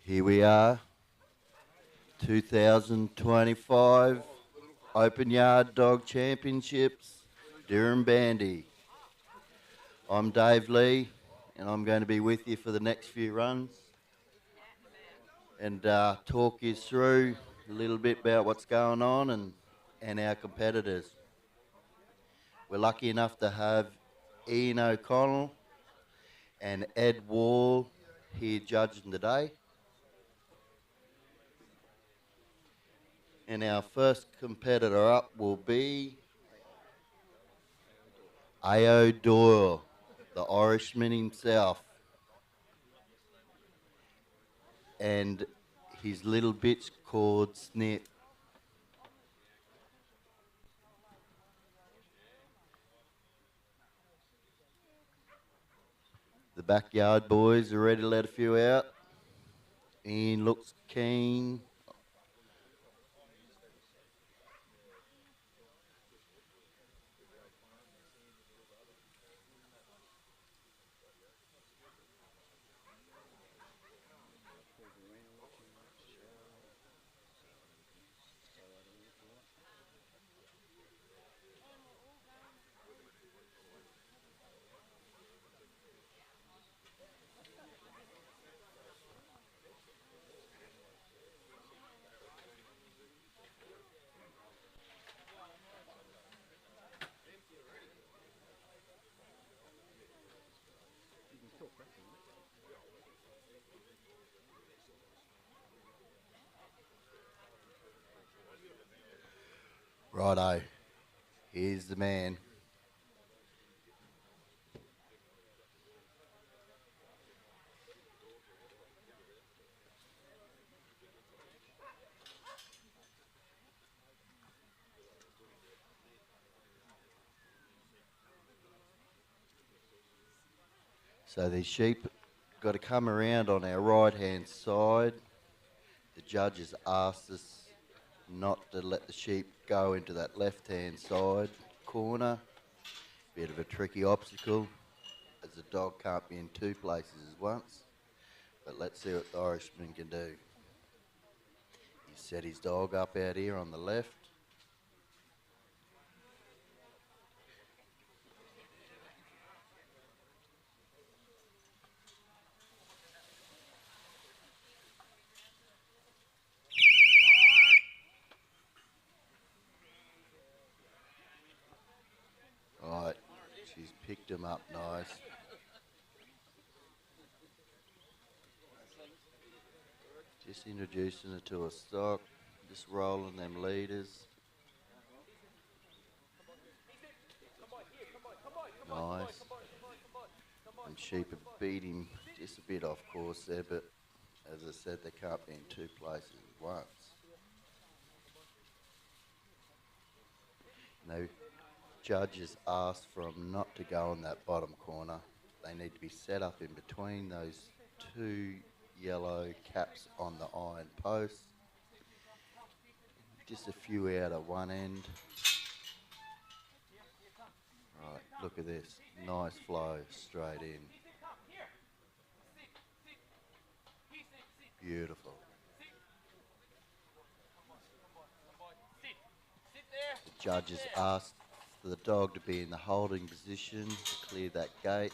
Here we are, 2025 Open Yard Dog Championships, Durham Bandy. I'm Dave Lee, and I'm going to be with you for the next few runs and talk you through a little bit about what's going on and our competitors. We're lucky enough to have Ian O'Connell and Ed Wall here judging today. And our first competitor up will be A.O. Doyle, the Irishman himself, and his little bitch called Snip. The backyard boys are ready to let a few out. Ian looks keen. Righto, here's the man. So these sheep got to come around on our right-hand side. The judges asked us not to let the sheep go into that left-hand side corner. Bit of a tricky obstacle, as the dog can't be in two places at once. But let's see what the Irishman can do. He set his dog up out here on the left. Right, she's picked him up nice. Just introducing her to a stock, just rolling them leaders. Nice. And sheep have beat him just a bit off course there, but as I said, they can't be in two places at once. No judges asked for them not to go in that bottom corner. They need to be set up in between those two yellow caps on the iron post. Just a few out at one end. Right, look at this. Nice flow straight in. Beautiful. The judges asked for the dog to be in the holding position to clear that gate.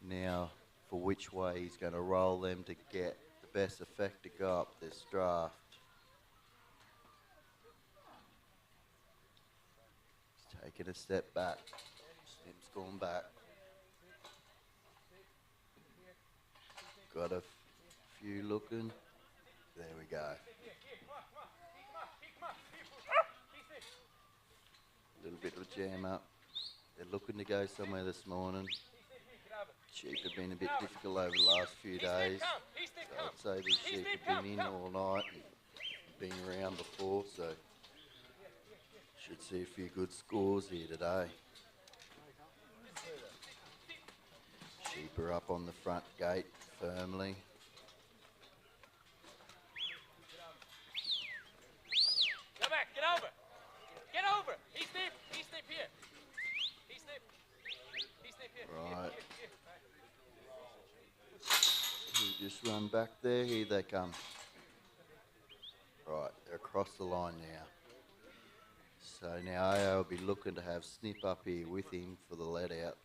Now, for which way he's going to roll them to get the best effect to go up this draft. He's taking a step back. Snip's gone back. Got a few looking. There we go. A little bit of a jam up. They're looking to go somewhere this morning. Sheep have been a bit difficult over the last few days. So I'd say these sheep have been in all night and been around before, so Should see a few good scores here today. Sheep are up on the front gate firmly. Go back, get over. Get over. He snip here. He snip here. Right. Here. You just run back there. Here they come. Right, they're across the line now. So now AO will be looking to have Snip up here with him for the let out.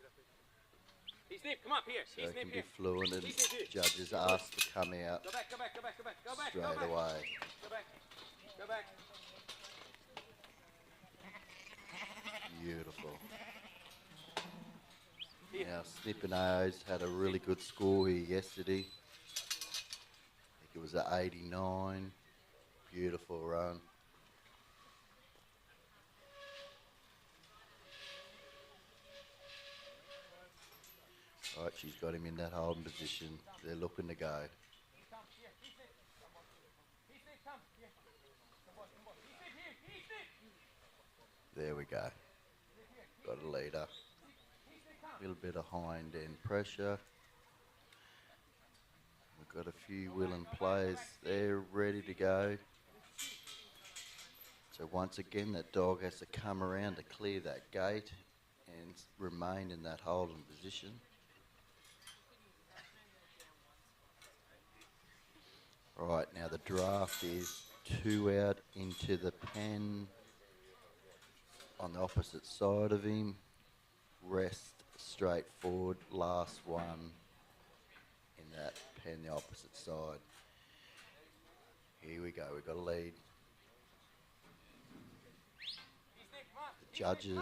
He snip, come up here. So he can be fluent and judges asked to come out Go back. straight away. Go back. Beautiful. Now Snip and AO's had a really good score here yesterday. I think it was at 89. Beautiful run. Right, she's got him in that holding position. They're looking to go. There we go. Got a leader. A little bit of hind end pressure. We've got a few willing players there ready to go. So once again, that dog has to come around to clear that gate and remain in that holding position. Right, now the draft is 2 out into the pen on the opposite side of him. Rest straight forward, last one in that pen, the opposite side. Here we go, we've got a lead. The judges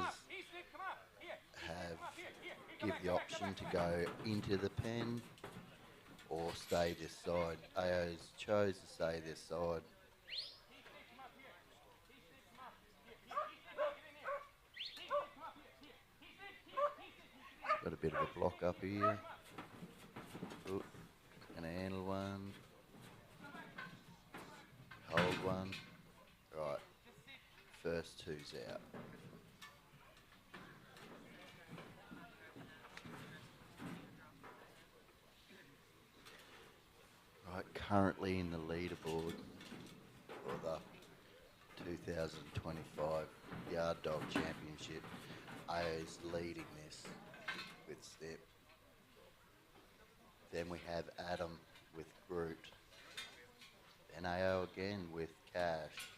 give the option to go into the pen or stay this side. AO's chose to stay this side. Got a bit of a block up here. Ooh, gonna handle one. Hold one. Right. First two's out. Right, currently in the leaderboard for the 2025 Yard Dog Championship, AO's leading this with Snip. Then we have Adam with Groot. Then AO again with Cash.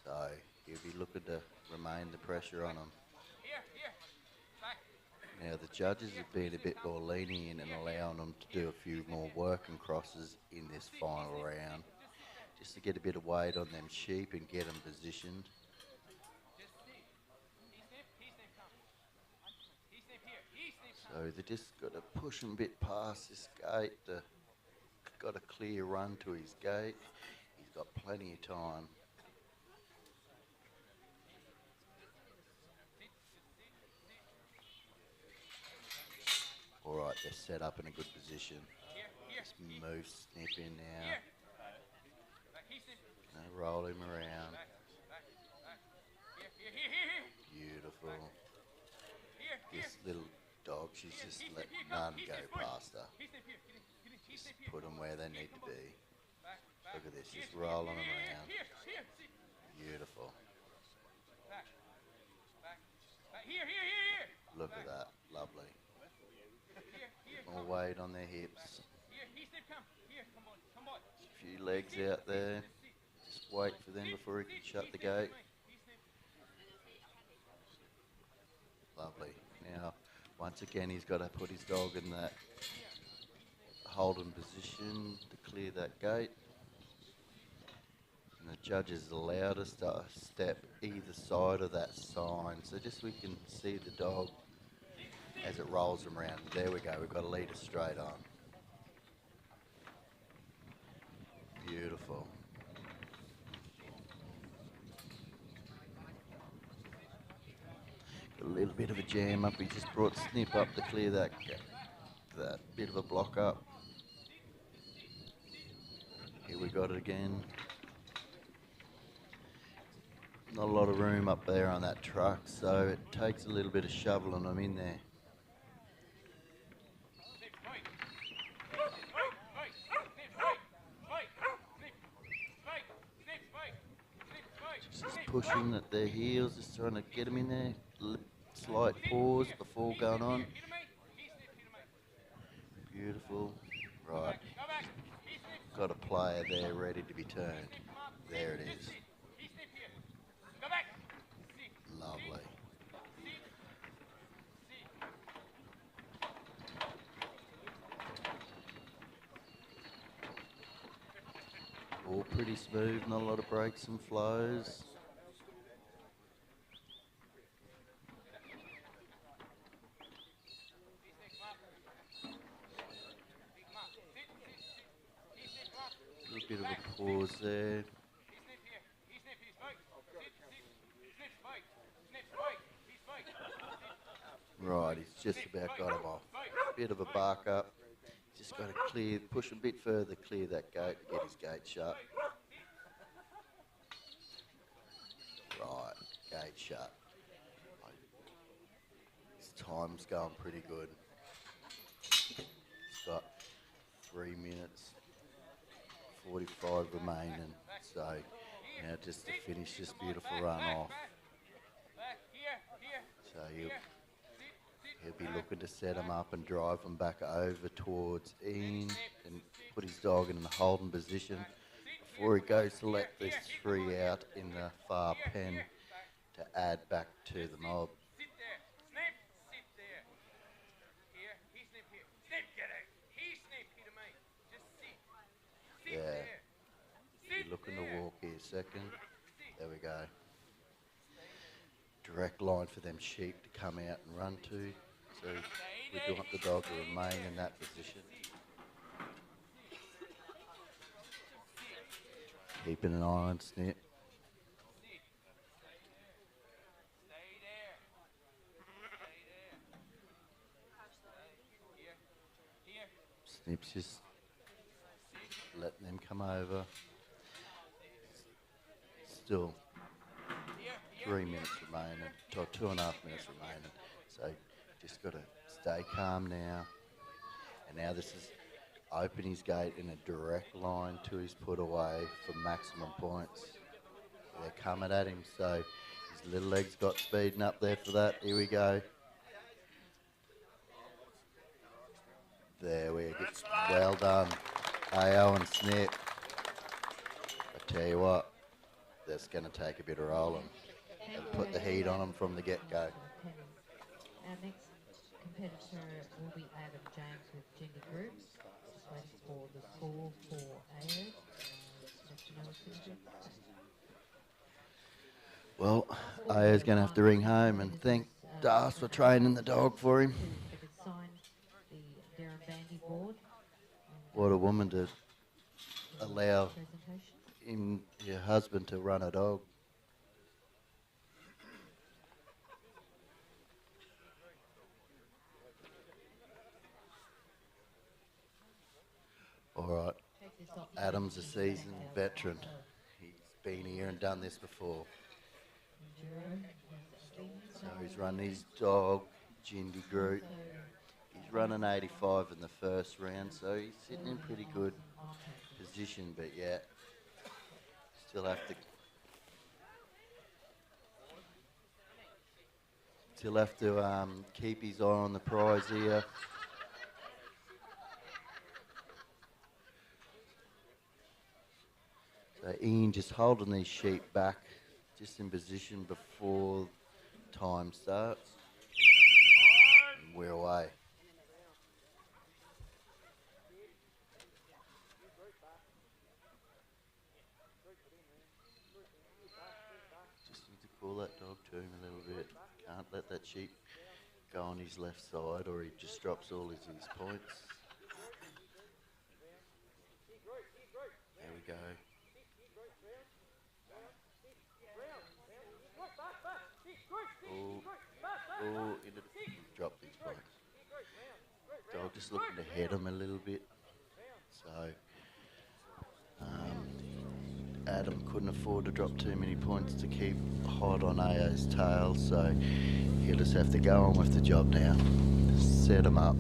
So he'll be looking to remain the pressure on him. Now the judges have been a bit more lenient and allowing them to do a few more working crosses in this final round, just to get a bit of weight on them sheep and get them positioned. So they just got to push him a bit past this gate. Got a clear run to his gate. He's got plenty of time. All right, they're set up in a good position. Just move Snip in now. Now roll him around. Beautiful. This little dog, she's just let none go past her. Just put them where they need to be. Look at this, just rolling them around. Beautiful. Look at that, lovely. More weight on their hips. A few legs out there. Just wait for them before he can shut the gate. Lovely. Now, once again, he's got to put his dog in that holding position to clear that gate. And the judges allowed us to step either side of that sign, so just we can see the dog as it rolls them around. There we go, we've got a leader straight on. Beautiful. Got a little bit of a jam up. He just brought Snip up to clear that bit of a block up. Here we got it again. Not a lot of room up there on that truck, so it takes a little bit of shoveling them in there. Just pushing at their heels, just trying to get them in there. Slight pause before going on. Beautiful. Right. Got a player there ready to be turned. There it is. Lovely. All pretty smooth, not a lot of breaks and flows. A little bit of a pause there. Right, he's just about got him off. Bit of a bark up. Just got to clear, push a bit further, clear that gate to get his gate shut. Right, gate shut. His time's going pretty good. He's got 3 minutes, 45 remaining. So now just to finish this beautiful run off. So he'll be looking to set him up and drive him back over towards Ian and put his dog in the holding position before he goes to let this 3 out in the far pen to add back to the mob. Yeah. You're looking to walk here second. There we go. Direct line for them sheep to come out and run to. So we do want the dog to remain in that position. Keeping an eye on Snip. Snip's just letting them come over. Still 3 minutes remaining, 2.5 minutes remaining. So just got to stay calm now. And now this is open his gate in a direct line to his put away for maximum points. They're coming at him, so his little legs got speeding up there for that. Here we go. There we go. Well done, AO and Snip. I tell you what, that's going to take a bit of rolling and put the heat on them from the get-go. Our next competitor will be Adam James with Jenny Groot. Just waiting for the score for AO. Well, AO's going to have to ring home and thank Das for training the dog for him. What a woman to allow him, your husband, to run a dog. All right, Adam's a seasoned veteran. He's been here and done this before. So he's run his dog, Jindy Groot. He's running 85 in the first round, so he's sitting in pretty good position, but yeah, still have to keep his eye on the prize here. So Ian just holding these sheep back, just in position before time starts. And we're away. Just need to call that dog to him a little bit. Can't let that sheep go on his left side or he just drops all his points. There we go. Drop these points. Dog just looking to head him a little bit. So, Adam couldn't afford to drop too many points to keep hot on AO's tail, so he'll just have to go on with the job now. Set him up.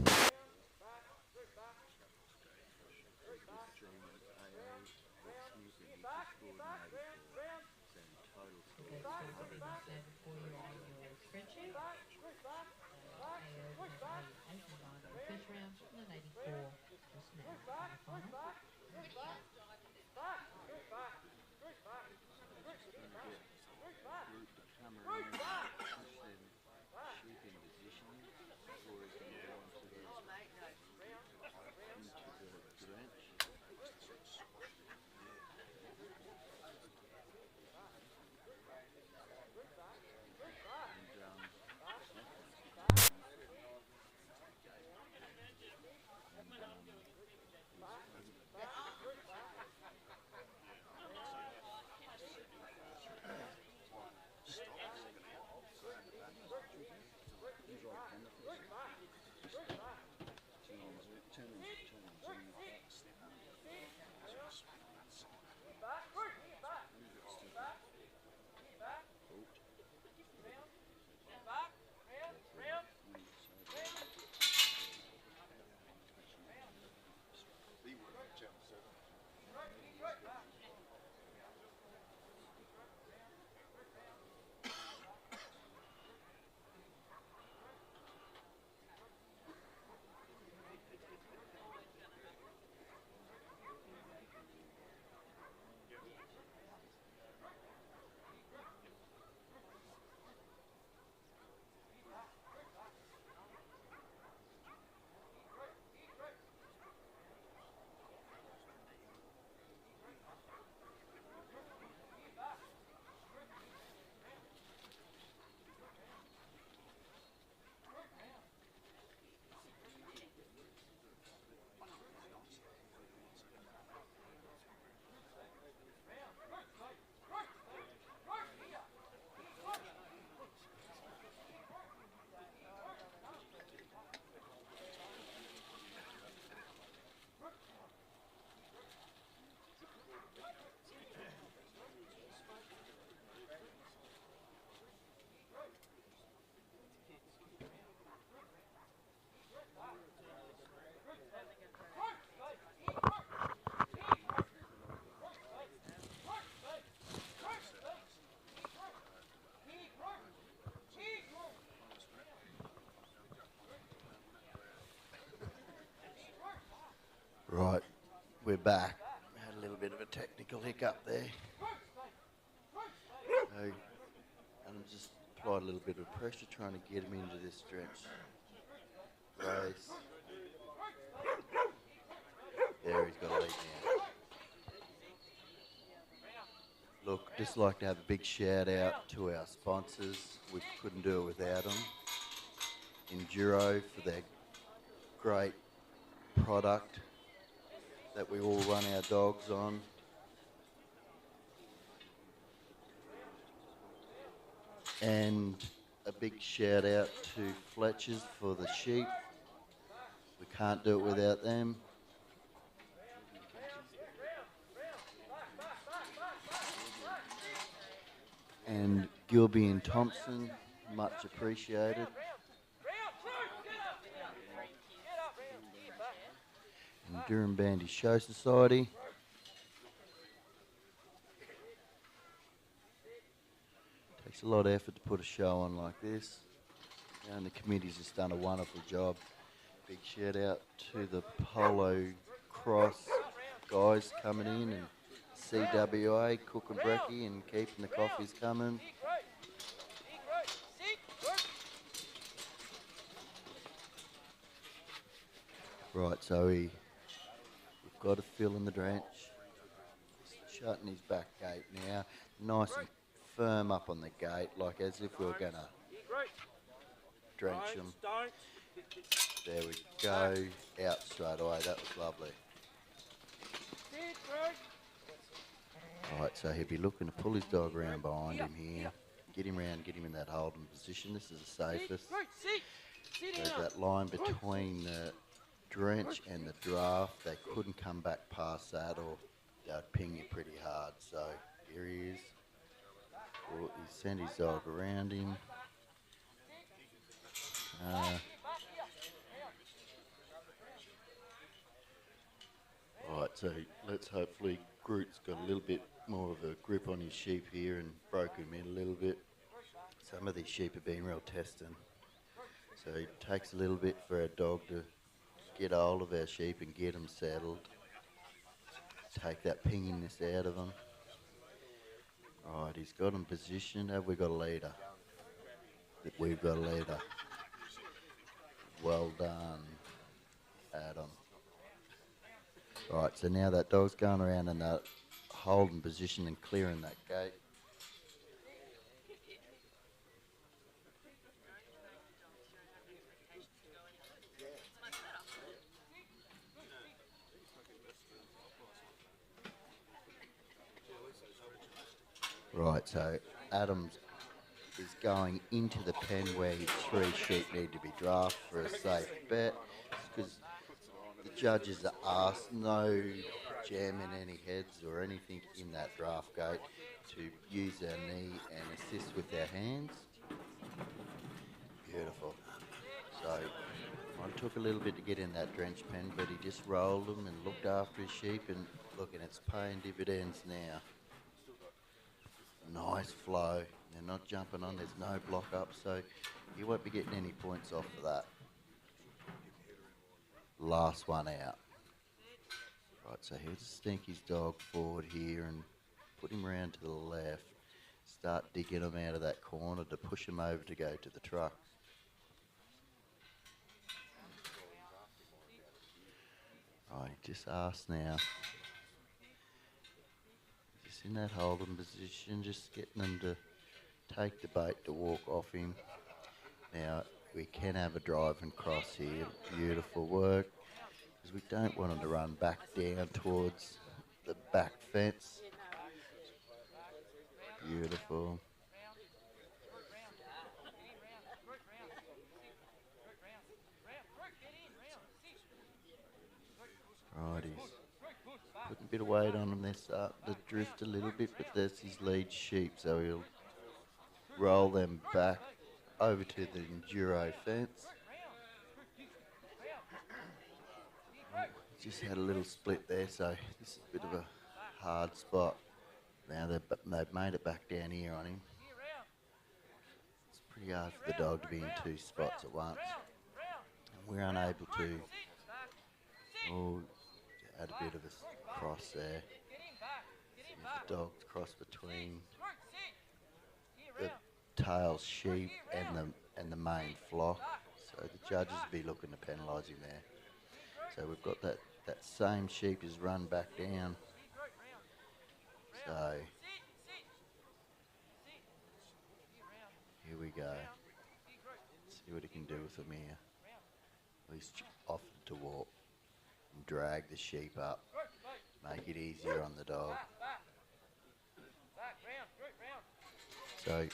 Right, we're back. Had a little bit of a technical hiccup there. So, and just applied a little bit of pressure trying to get him into this stretch race. There, he's got a lead now. Look, just like to have a big shout out to our sponsors. We couldn't do it without them. Enduro for their great product that we all run our dogs on. And a big shout out to Fletcher's for the sheep. We can't do it without them. And Gilby and Thompson, much appreciated. And Durham Bandy Show Society. Takes a lot of effort to put a show on like this. And the committee's just done a wonderful job. Big shout out to the Polo Cross guys coming in, and CWA, cooking brekkie and keeping the coffees coming. Right, so we've got to fill in the drench. Shutting his back gate now. Nice and firm up on the gate, like as if we were going to drench him. There we go. Out straight away. That was lovely. Right, so he'll be looking to pull his dog around behind him here. Get him round, get him in that holding position. This is the safest. There's that line between the drench and the draft. They couldn't come back past that, or they'd ping you pretty hard. So here he is. Well, he sent his dog around him. Right, so let's hopefully Groot's got a little bit more of a grip on his sheep here and broke him in a little bit. Some of these sheep have been real testing. So it takes a little bit for our dog to get hold of our sheep and get them settled. Take that pinginess out of them. Right, he's got them positioned. Have we got a leader? We've got a leader. Well done, Adam. Right, so now that dog's going around and holding position and clearing that gate. Right, so Adams is going into the pen where his 3 sheep need to be drafted for a safe bet, because the judges are asked no jamming any heads or anything in that draft gate, to use our knee and assist with our hands. Beautiful. So it took a little bit to get in that drench pen, but he just rolled them and looked after his sheep, and look, and it's paying dividends now. Nice flow. They're not jumping on. There's no block up, so you won't be getting any points off of that. Last one out. Right, so he'll stink his dog forward here and put him round to the left. Start digging him out of that corner to push him over to go to the truck. Right, just ask now. Just in that holding position, just getting them to take the bait to walk off him. Now, we can have a drive and cross here. Beautiful work. Because we don't want them to run back down towards the back fence. Beautiful. Righties. Putting a bit of weight on them. They're starting to drift a little bit, but that's his lead sheep, so he'll roll them back over to the Enduro fence. Just had a little split there, so this is a bit of a hard spot. Now they've made it back down here on him. It's pretty hard for the dog to be in 2 spots at once. And we're unable to add a bit of a cross there. If the dog's cross between the tail sheep and the main flock, so the judges will be looking to penalise him there. So we've got that same sheep is run back down. So here we go. See what he can do with them here. He's offered to walk and drag the sheep up, make it easier on the dog. So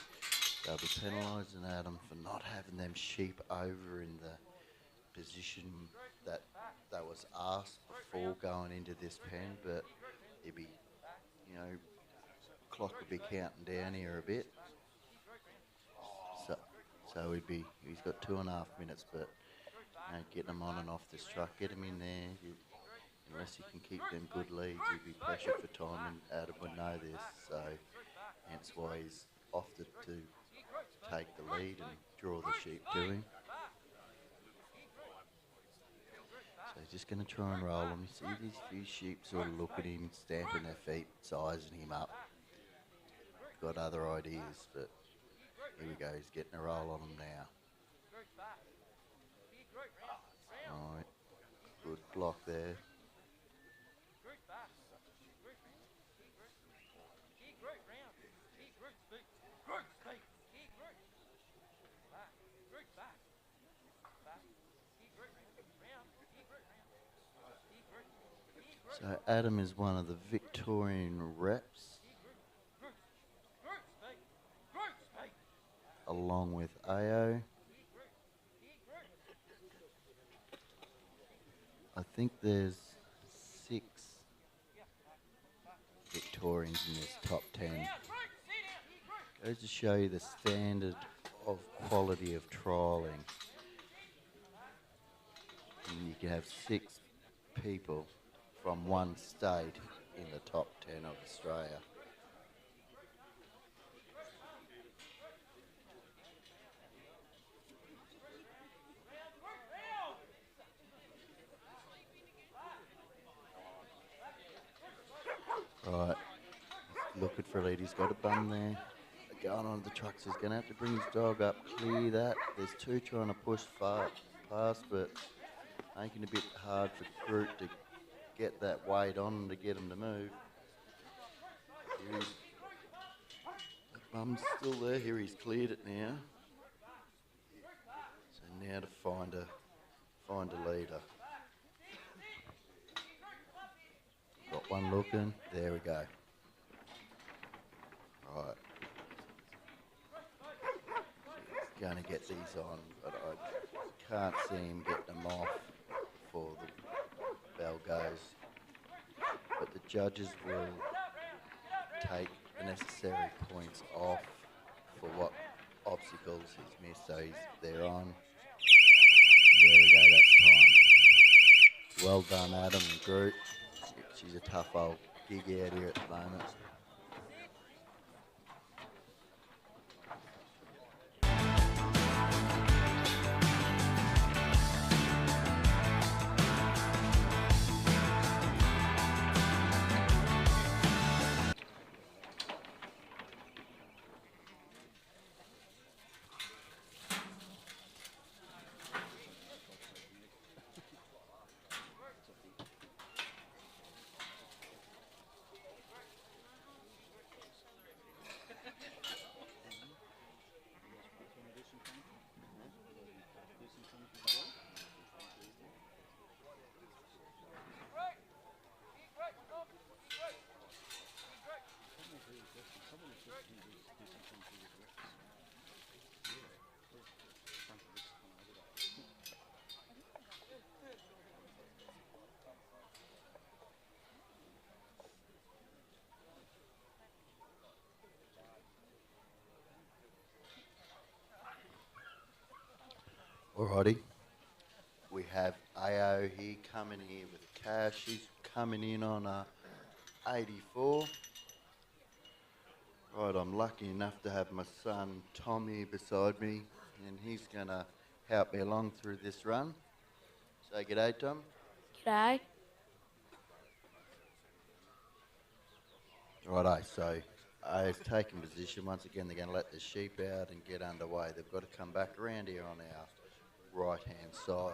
they'll be penalising Adam for not having them sheep over in the position that was asked before going into this pen, but he'd be, clock would be counting down here a bit. So he's got 2.5 minutes, but getting him on and off this truck, get him in there. Unless he can keep them good leads, he'd be pressured for time, and Adam would know this, so hence why he's opted to take the lead and draw the sheep to him. So he's just going to try and roll him. You see these few sheep sort of look at him, stamping their feet, sizing him up. Got other ideas, but here we go, he's getting a roll on him now. Alright, good block there. So Adam is one of the Victorian reps, along with AO. I think there's 6 Victorians in this top 10. Goes to show you the standard of quality of trialling. And you can have 6 people from one state in the top 10 of Australia. Right, looking for a lead. He's got a bum there. Going on to the trucks. He's going to have to bring his dog up, clear that. There's 2 trying to push past, but making it a bit hard for Groot to get that weight on him to get him to move. The bum's still there. Here he's cleared it now. So now to find a leader. Got one looking. There we go. Right. Going to get these on, but I can't see him getting them off before the bell goes. But the judges will take the necessary points off for what obstacles he's missed, so they're on. There we go, that's time. Well done, Adam and Groot. She's a tough old gig out here at the moment. Alrighty, we have AO here coming here with Cash. He's coming in on a 84. Right, I'm lucky enough to have my son Tommy beside me, and he's going to help me along through this run. Say g'day, Tom. G'day. Righto, so AO's taking position. Once again, they're going to let the sheep out and get underway. They've got to come back around here on our right-hand side.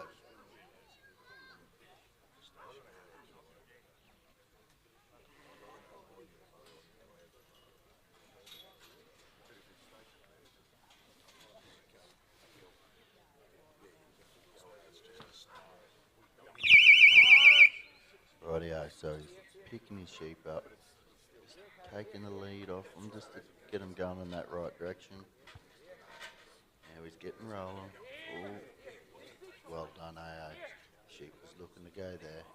Rightio, so he's picking his sheep up, just taking the lead off them just to get him going in that right direction. Now he's getting rolling. Ooh. Well done, AO. Sheep was looking to go there.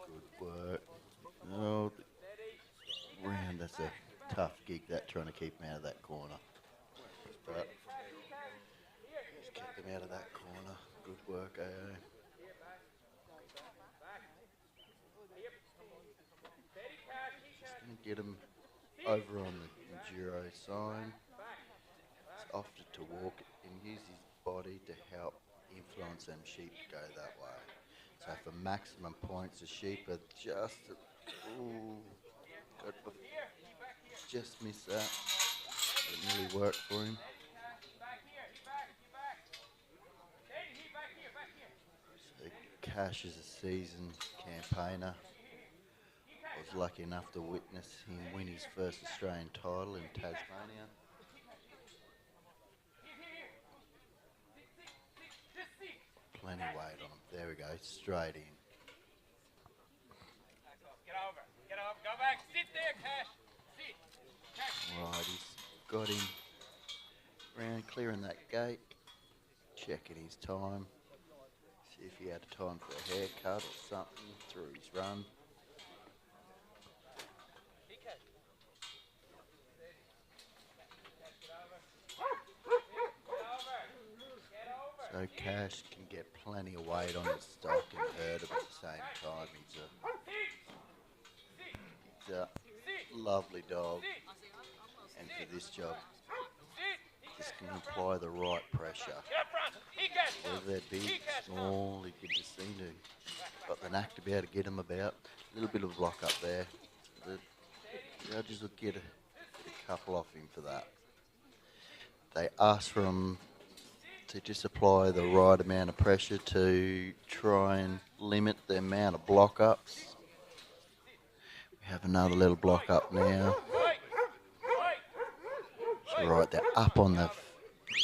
Good work. Oh, round, that's a tough gig, that, trying to keep him out of that corner. But he's kept him out of that corner. Good work, AO. Just going to get him over on the Enduro sign. He's opted to walk and use his body to help influence them sheep to go that way. So for maximum points, the sheep are just, just missed that. It nearly worked for him. So Cash is a seasoned campaigner. I was lucky enough to witness him win his first Australian title in Tasmania. Plenty weight on him. There we go, straight in. Get over, go back, sit there, Cash. Sit. Cash. Right, he's got him round, clearing that gate, checking his time, see if he had time for a haircut or something through his run. So Cash can get plenty of weight on his stock and hurt him at the same time. He's a lovely dog, and for this job, just can apply the right pressure. Whether they're big, small, he can just seem to got the knack to be able to get him about. A little bit of block up there. The judges will get a couple off him for that. They ask for him to just apply the right amount of pressure to try and limit the amount of block ups. We have another little block up now. So right, they're up on the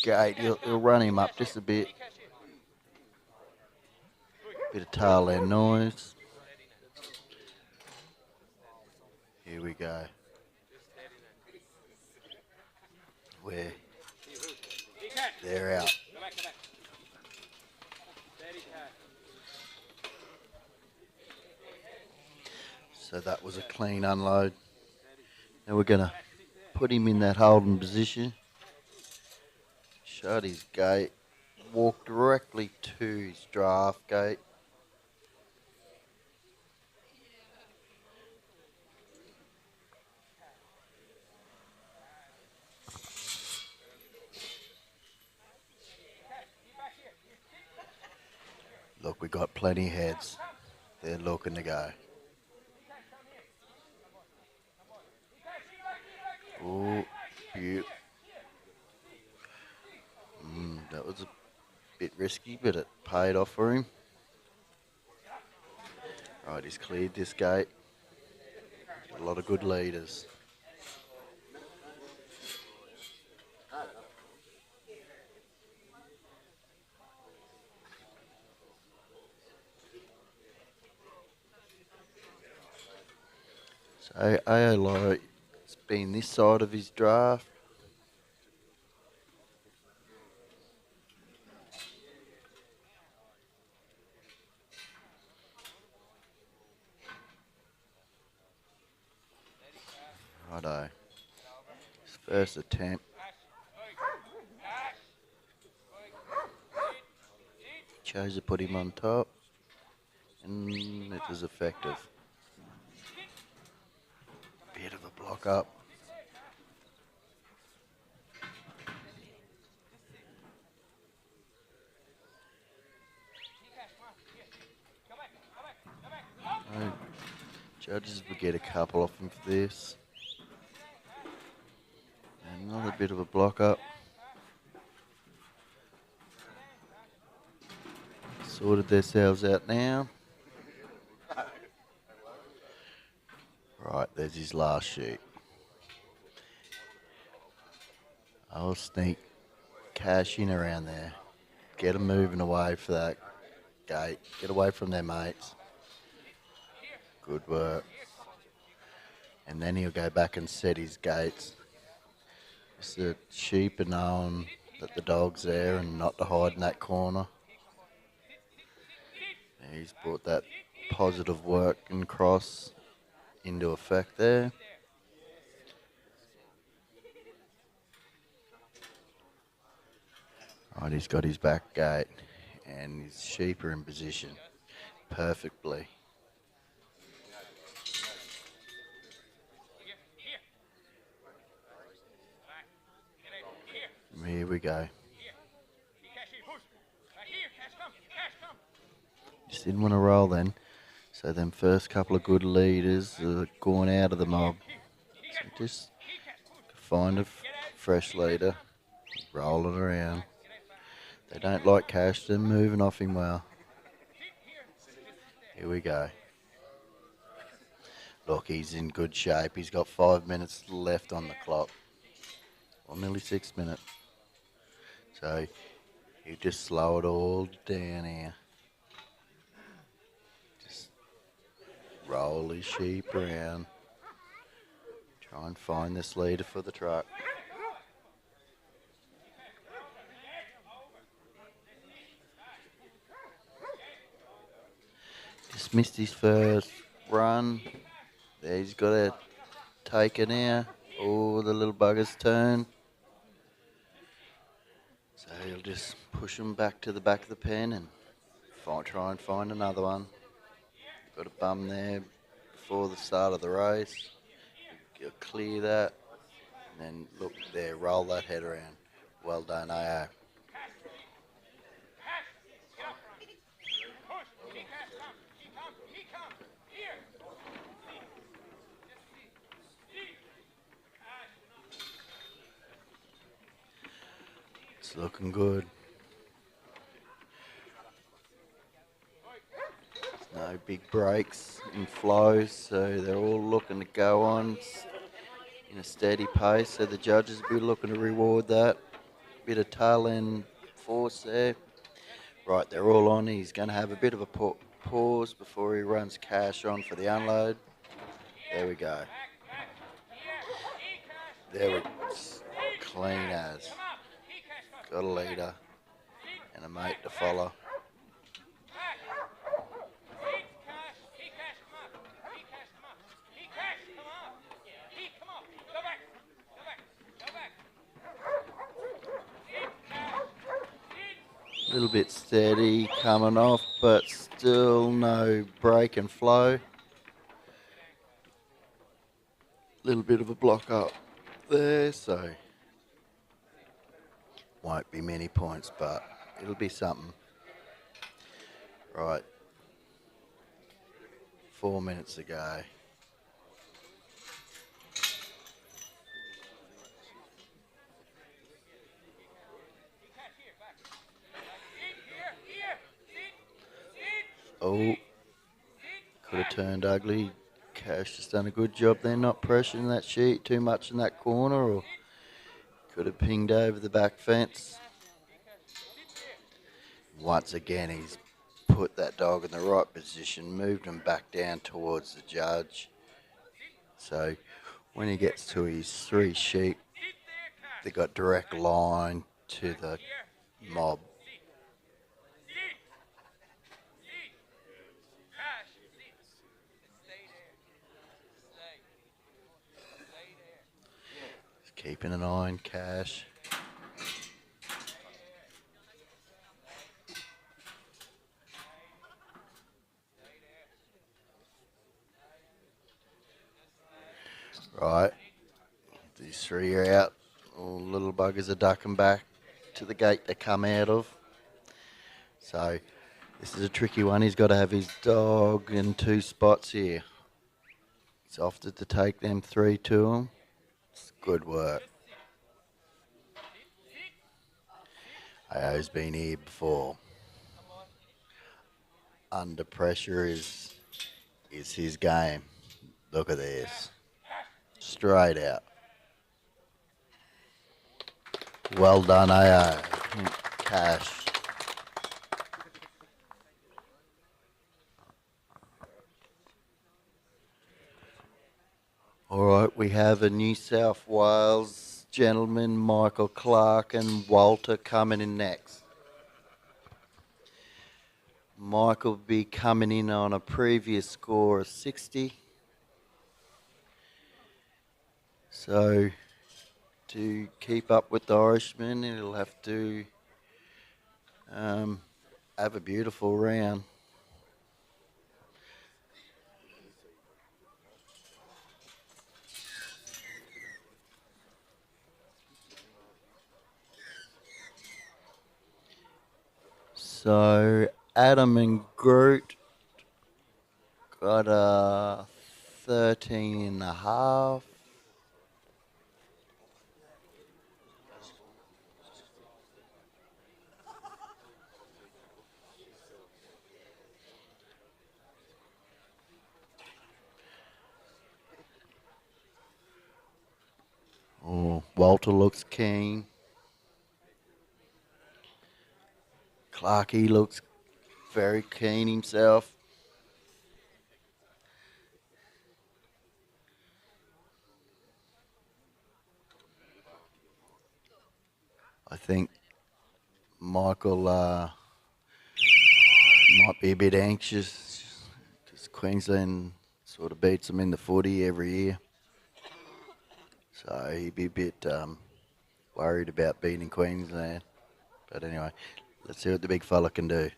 gate. He'll run him up just a bit. Bit of tail end noise. Here we go. Where they're out. So that was a clean unload. Now we're going to put him in that holding position. Shut his gate. Walk directly to his draft gate. Look, we got plenty of heads. They're looking to go. Oh, beaut. That was a bit risky, but it paid off for him. Right, he's cleared this gate. Got a lot of good leaders. So Aolo has been this side of his draft. Righto. His first attempt. Chose to put him on top. And it was effective. Bit of a block up. So, judges will get a couple off him for this. Another bit of a block up. Sorted themselves out now. Right, there's his last sheep. I'll sneak Cash in around there. Get them moving away for that gate. Get away from their mates. Good work. And then he'll go back and set his gates. Just the sheep are knowing that the dog's there and not to hide in that corner. He's brought that positive work and cross into effect there. Right, he's got his back gate and his sheep are in position perfectly. Here we go. Just didn't want to roll then. So them first couple of good leaders are going out of the mob. So just find a fresh leader, roll it around. They don't like Cash, they're moving off him well. Here we go. Look, he's in good shape. He's got 5 minutes left on the clock. Or nearly 6 minutes. So you just slow it all down here. Just roll his sheep around. Try and find this leader for the truck. Just missed his first run. There, he's got to take it now. Oh, the little bugger's turn. So he'll just push him back to the back of the pen and try and find another one. Got a bum there before the start of the race. You'll clear that. And then look there, roll that head around. Well done, AO. It's looking good. No big breaks and flows, so they're all looking to go on in a steady pace. So the judges will be looking to reward that. Bit of tail end force there. Right, they're all on. He's going to have a bit of a pause before he runs Cash on for the unload. There we go. There it's clean as. Got a leader and a mate to follow. A little bit steady coming off, but still no break and flow. Little bit of a block up there, so won't be many points, but it'll be something. Right, 4 minutes to go. Oh, could have turned ugly. Cash has done a good job there, not pressuring that sheet too much in that corner, or could have pinged over the back fence. Once again, he's put that dog in the right position, moved him back down towards the judge. So when he gets to his 3 sheep, they got direct line to the mob. Keeping an eye on Cash. Right, these 3 are out. All little buggers are ducking back to the gate they come out of. So this is a tricky one. He's got to have his dog in 2 spots here. He's opted to take them 3 to him. It's good work. AO's been here before. Under pressure is his game. Look at this. Straight out. Well done, AO. Cash. All right, we have a New South Wales gentleman, Michael Clark and Walter, coming in next. Michael will be coming in on a previous score of 60. So to keep up with the Irishman, he'll have to have a beautiful round. So Adam and Groot got a 13 and a half. Oh, Walter looks keen. Clarky looks very keen himself. I think Michael might be a bit anxious because Queensland sort of beats them in the footy every year. So he'd be a bit worried about beating Queensland. But anyway, let's see what the big fella can do.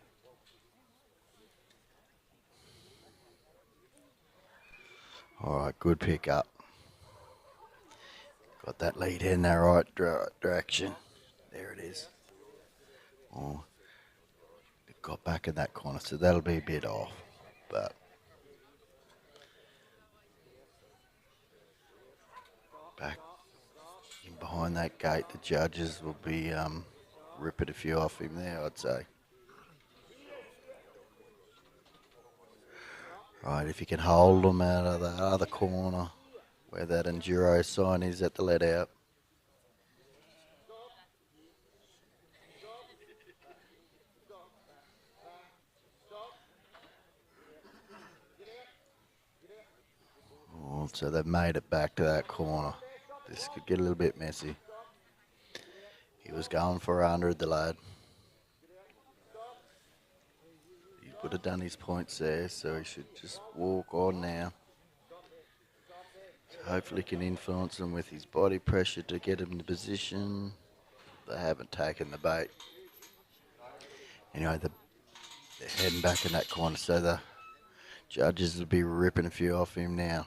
All right, good pick up. Got that lead in the right direction. There it is. Oh, it got back in that corner, so that'll be a bit off. But back in behind that gate, the judges will be ripping a few off him there, I'd say. Right, if you can hold them out of the other corner where that Enduro sign is at the let out. Oh, so they've made it back to that corner. This could get a little bit messy. He was going for 100, the lad. He would have done his points there, so he should just walk on now. So hopefully he can influence him with his body pressure to get him in position. They haven't taken the bait. Anyway, they're heading back in that corner, so the judges will be ripping a few off him now.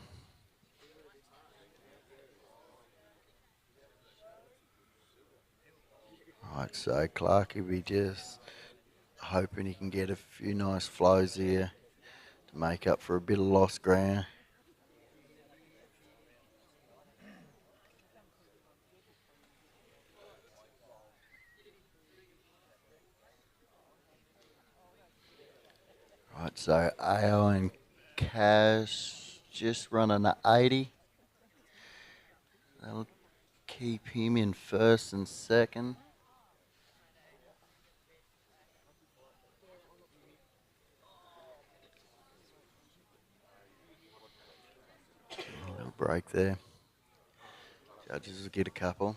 Right, so Clark will be just hoping he can get a few nice flows here to make up for a bit of lost ground. Right, so Doyle and Cash just running at 80. That'll keep him in first and second. A little break there. Judges will get a couple.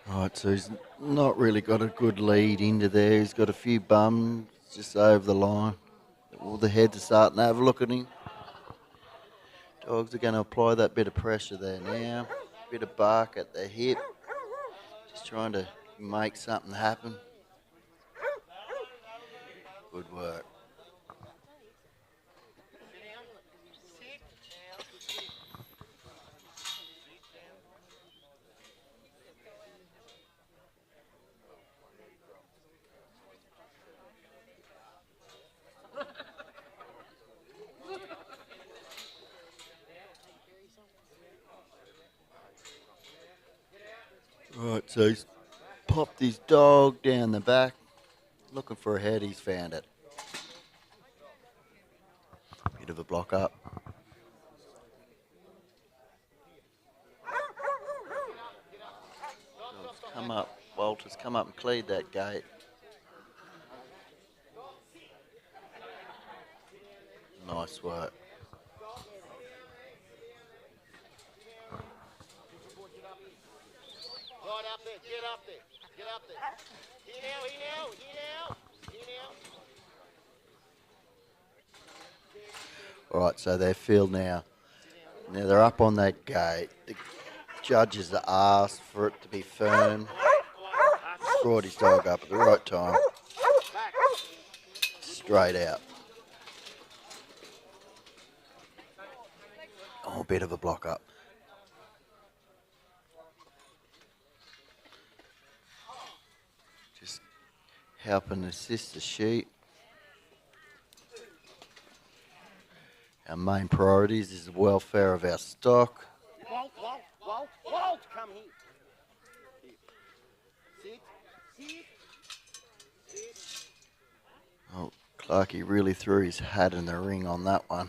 Right, so he's not really got a good lead into there. He's got a few bums just over the line. All the heads are starting to have a look at him. Dogs are going to apply that bit of pressure there now. Bit of bark at the hip. Just trying to make something happen. Good work. Right, so he's popped his dog down the back. Looking for a head, he's found it. Bit of a block up. Dog's come up, Walter's come up and cleared that gate. Nice work. Right up there, get up there, get up there. Here now, here now, here now, here now. All right, so they're filled now. Now they're up on that gate. The judges are asked for it to be firm. Brought his dog up at the right time. Straight out. Oh, a bit of a block up. Just help and assist the sheep. Our main priorities is the welfare of our stock. Walt, Walt, Walt, Walt, come here. Sit, sit, sit. Oh, Clarkey really threw his hat in the ring on that one.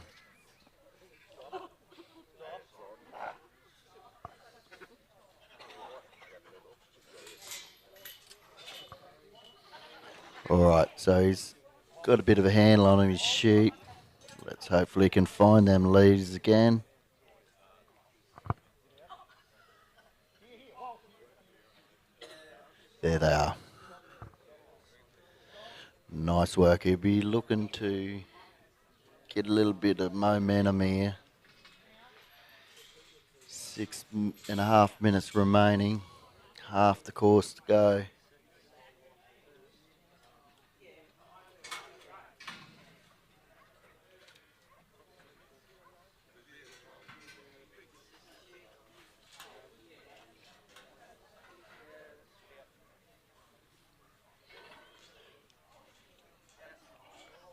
All right, so he's got a bit of a handle on his sheep. Let's hopefully can find them leads again. There they are. Nice work. He'll be looking to get a little bit of momentum here. 6.5 minutes remaining. Half the course to go.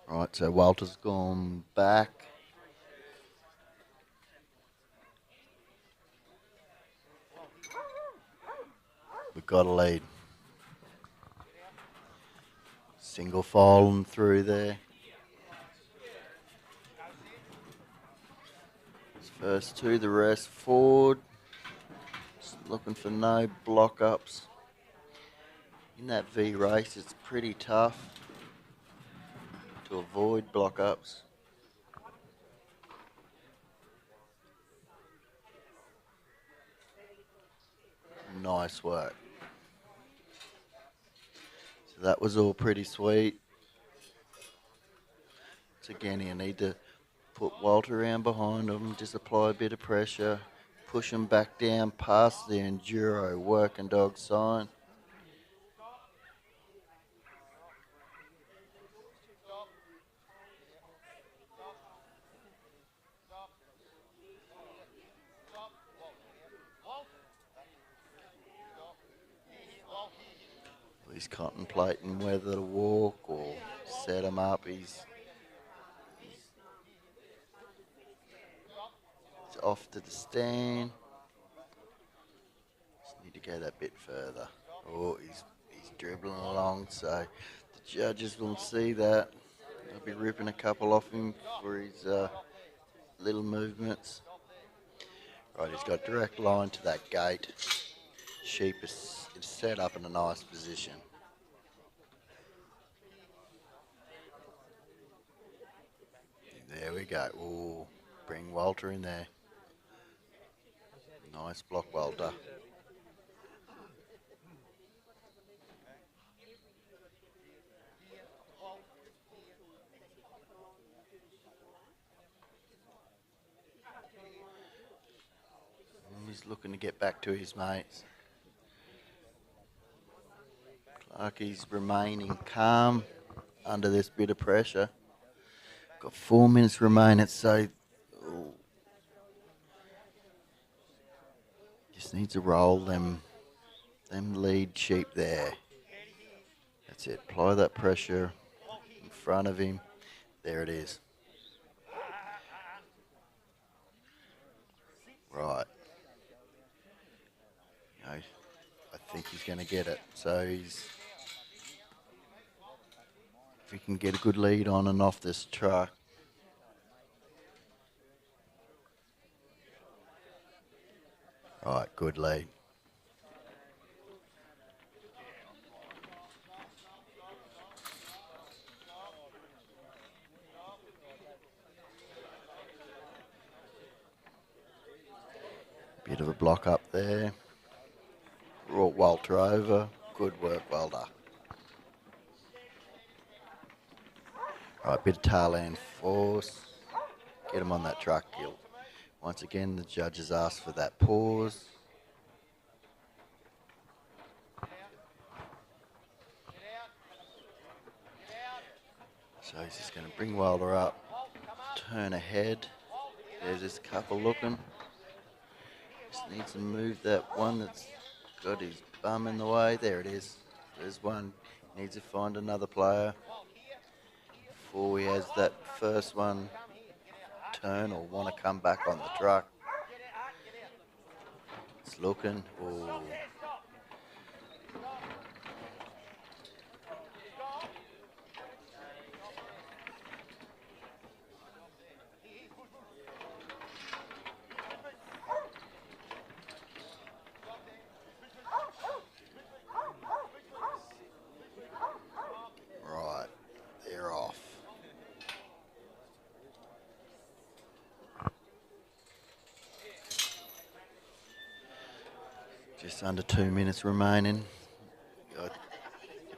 Right, so Walter's gone back. We've got a lead. Single filing through there. First two, the rest forward. Just looking for no block ups. In that V race, it's pretty tough to avoid block ups. Nice work. So that was all pretty sweet. So again, you need to put Walter around behind him, just apply a bit of pressure, push him back down past the Enduro working dog sign. He's contemplating whether to walk or set him up. He's off to the stand. Just need to go that bit further. Oh, he's dribbling along, so the judges will see that. They'll be ripping a couple off him for his little movements. Right, he's got direct line to that gate. Sheep is set up in a nice position. There we go. Ooh, bring Walter in there. Nice block, Walter. He's looking to get back to his mates. Clarkie's remaining calm under this bit of pressure. Got 4 minutes remaining, so just needs to roll them lead sheep there. That's it. Apply that pressure in front of him. There it is. Right. I think he's going to get it. So if he can get a good lead on and off this truck. Right, good lead. Bit of a block up there. Brought Walter over. Good work, Walter. Right, bit of tail end force. Get him on that truck, Gil. Once again, the judges asked for that pause. So he's just going to bring Wilder up, turn ahead. There's this couple looking. Just needs to move that one that's got his bum in the way. There it is. There's one. Needs to find another player before he has that first one turn or want to come back on the truck. It's looking. Ooh. Right, they're off. Just under 2 minutes remaining. If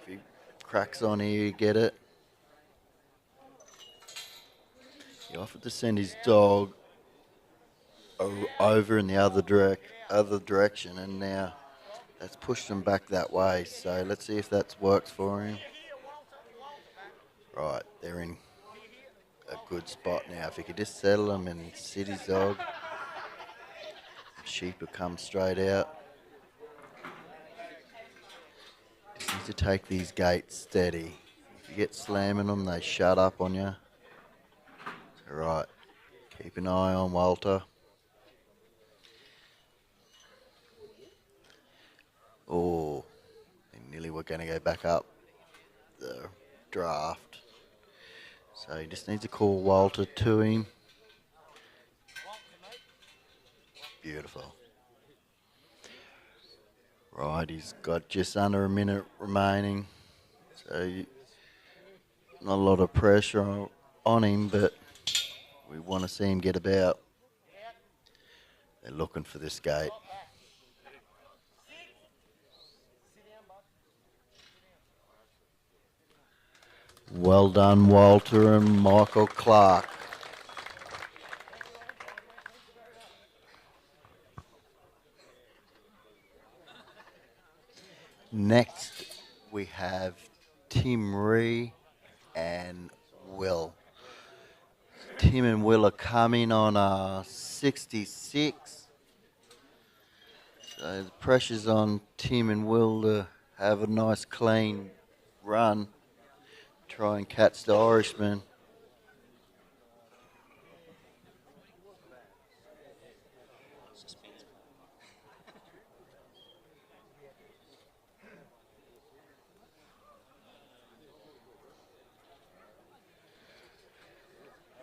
he cracks on here, you get it. He offered to send his dog over in the other direction, and now that's pushed him back that way. So let's see if that works for him. Right, they're in a good spot now. If he could just settle them and sit his dog, the sheep will come straight out. Just need to take these gates steady. If you get slamming them, they shut up on you. So right, keep an eye on Walter. Oh, they nearly were going to go back up the draft. So he just needs to call Walter to him. Beautiful. Right, he's got just under a minute remaining. So not a lot of pressure on him, but we want to see him get about. They're looking for this gate. Well done, Walter and Michael Clark. Next, we have Tim Rea and Will. Tim and Will are coming on a 66. So the pressure's on Tim and Will to have a nice clean run. Try and catch the Irishman.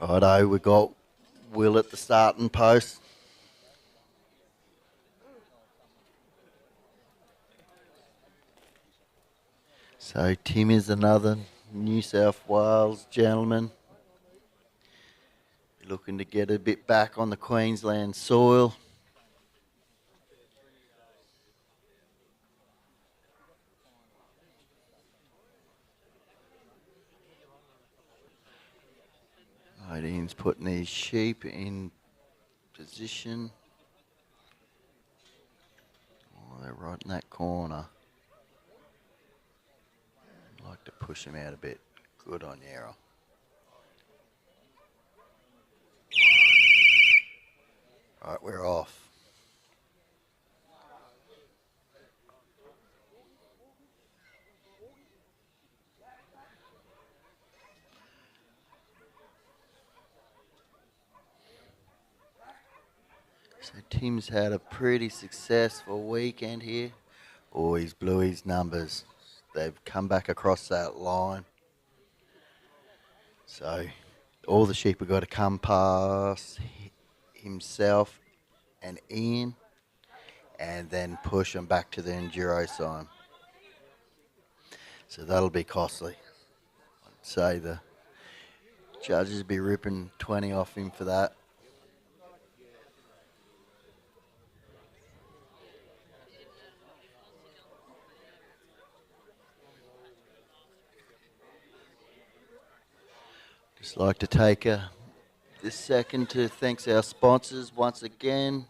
Righto, we got Will at the starting post. So Tim is another New South Wales gentleman. Looking to get a bit back on the Queensland soil. Right, Ian's putting these sheep in position. Oh, they're right in that corner. I'd like to push them out a bit. Good on Yarrow. Right, we're off. So Tim's had a pretty successful weekend here. Oh, he's blew his numbers. They've come back across that line. So all the sheep have got to come past himself and Ian and then push them back to the Enduro sign. So that'll be costly. I'd say the judges will be ripping 20 off him for that. Just like to take this second to thank our sponsors once again.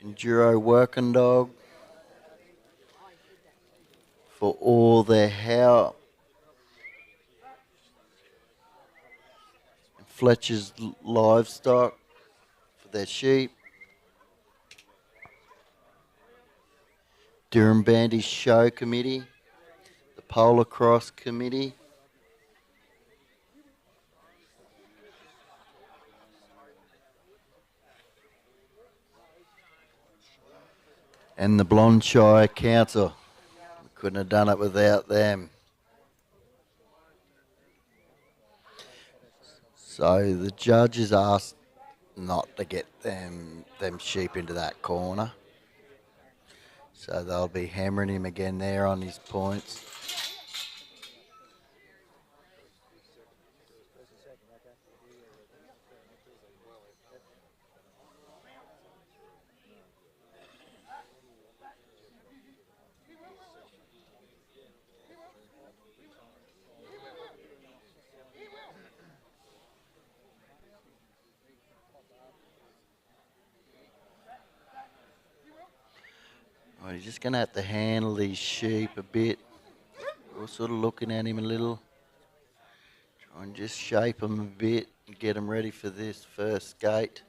Enduro Working Dog for all their help. Fletcher's Livestock for their sheep. Durham Bandy Show Committee. The Polar Cross Committee. And the Blondshire Council. We couldn't have done it without them. So the judges asked not to get them sheep into that corner. So they'll be hammering him again there on his points. Right, he's just going to have to handle these sheep a bit. We're sort of looking at him a little. Try and just shape them a bit and get them ready for this first gate.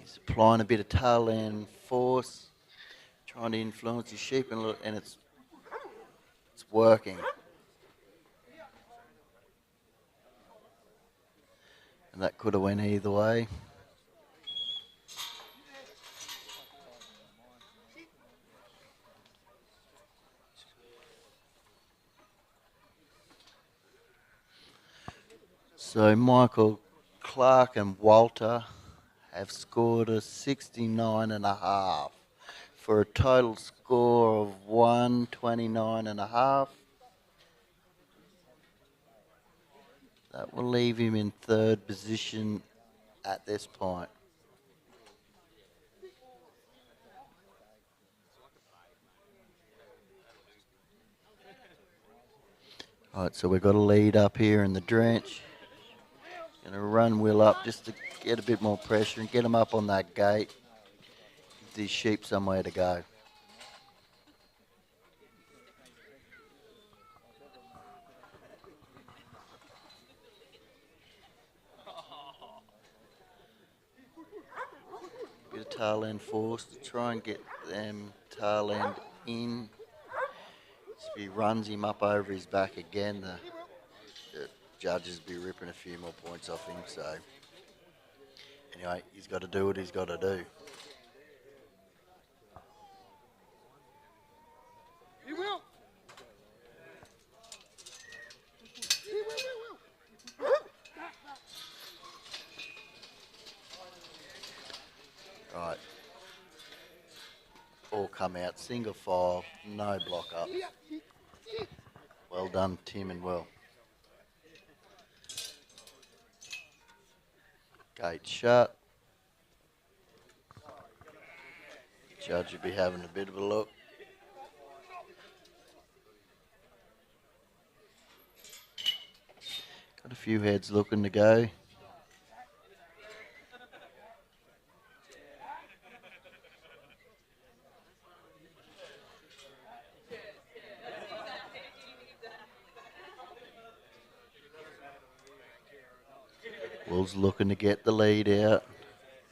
He's applying a bit of tail end force, trying to influence his sheep, and it's working. And that could have went either way. So Michael, Clark and Walter have scored a 69.5 for a total score of 129.5. That will leave him in third position at this point. All right, so we've got a lead up here in the drench. Going to run Will up just to get a bit more pressure and get him up on that gate. Give these sheep somewhere to go. Bit of tail end force to try and get them tail end in. If he runs him up over his back again, the judges be ripping a few more points off him. So anyway, he's got to do what he's got to do. He will. Right. All come out, single file, no block up. Well done, Tim and Will. Gate shut. Judge will be having a bit of a look. Got a few heads looking to go. Will's looking to get the lead out.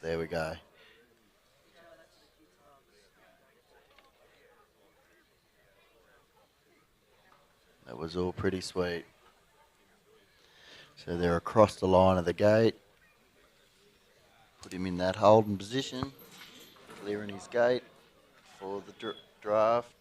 There we go. That was all pretty sweet. So they're across the line of the gate. Put him in that holding position, clearing his gate for the draft.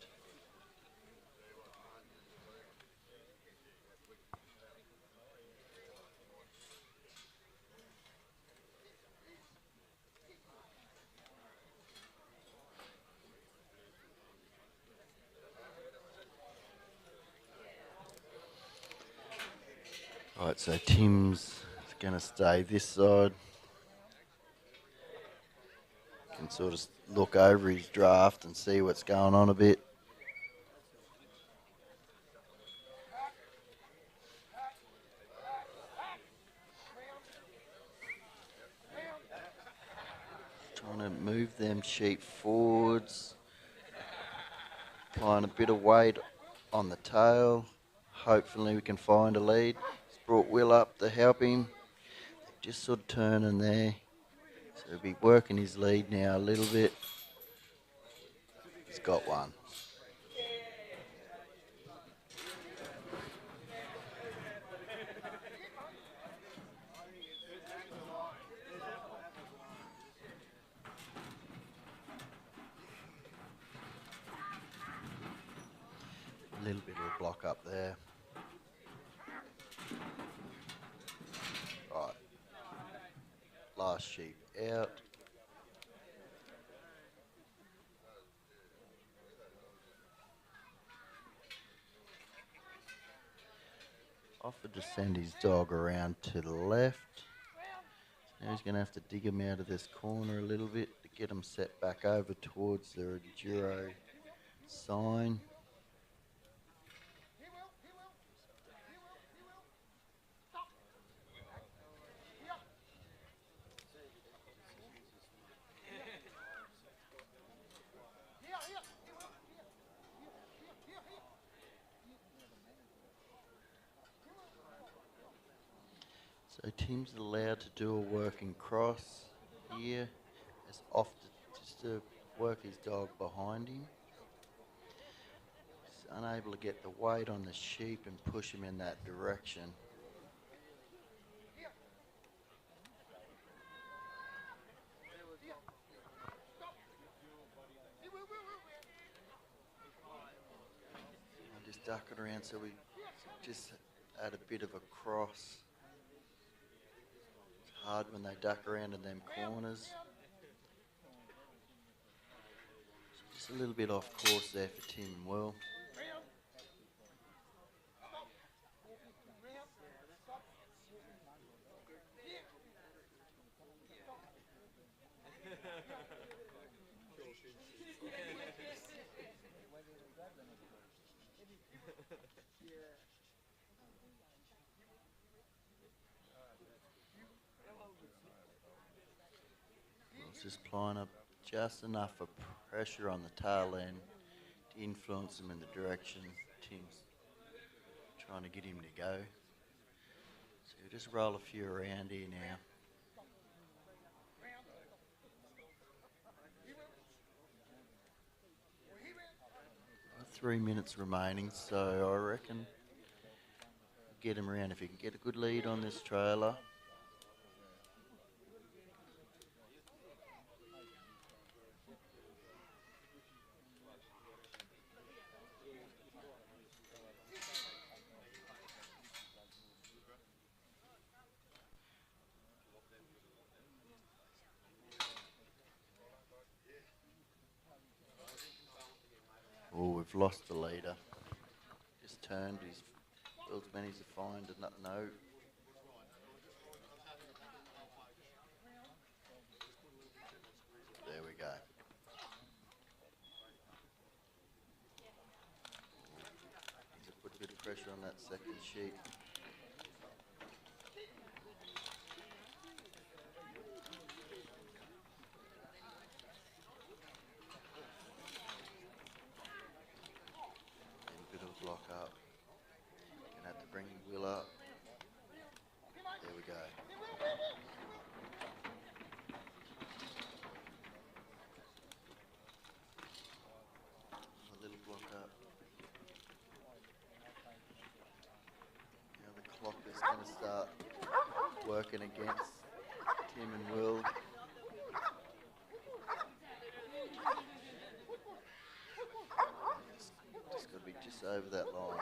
Right, so Tim's going to stay this side. Can sort of look over his draft and see what's going on a bit. Trying to move them sheep forwards. Applying a bit of weight on the tail. Hopefully we can find a lead. He's brought Will up to help him. Just sort of turning there. So he'll be working his lead now a little bit. He's got one. A little bit of a block up there. Right. Last sheep out. Offered to send his dog around to the left. Now he's going to have to dig him out of this corner a little bit to get him set back over towards the Enduro sign. So Tim's allowed to do a working cross here, as often just to work his dog behind him. He's unable to get the weight on the sheep and push him in that direction. I'll just duck it around so we just add a bit of a cross. It's hard when they duck around in them corners. Just a little bit off course there for Tim and Will. Will's just applying up just enough of pressure on the tail end to influence him in the direction Tim's trying to get him to go. So we'll just roll a few around here now. 3 minutes remaining, so I reckon get him around if you can get a good lead on this trailer. Oh, we've lost the leader. Just turned. Will's managed to find a no. There we go. Needs to put a bit of pressure on that second sheep. Block up. Gonna have to bring Will up. There we go. A little block up. Now the clock is gonna start working against Tim and Will. Just gotta be just over that line.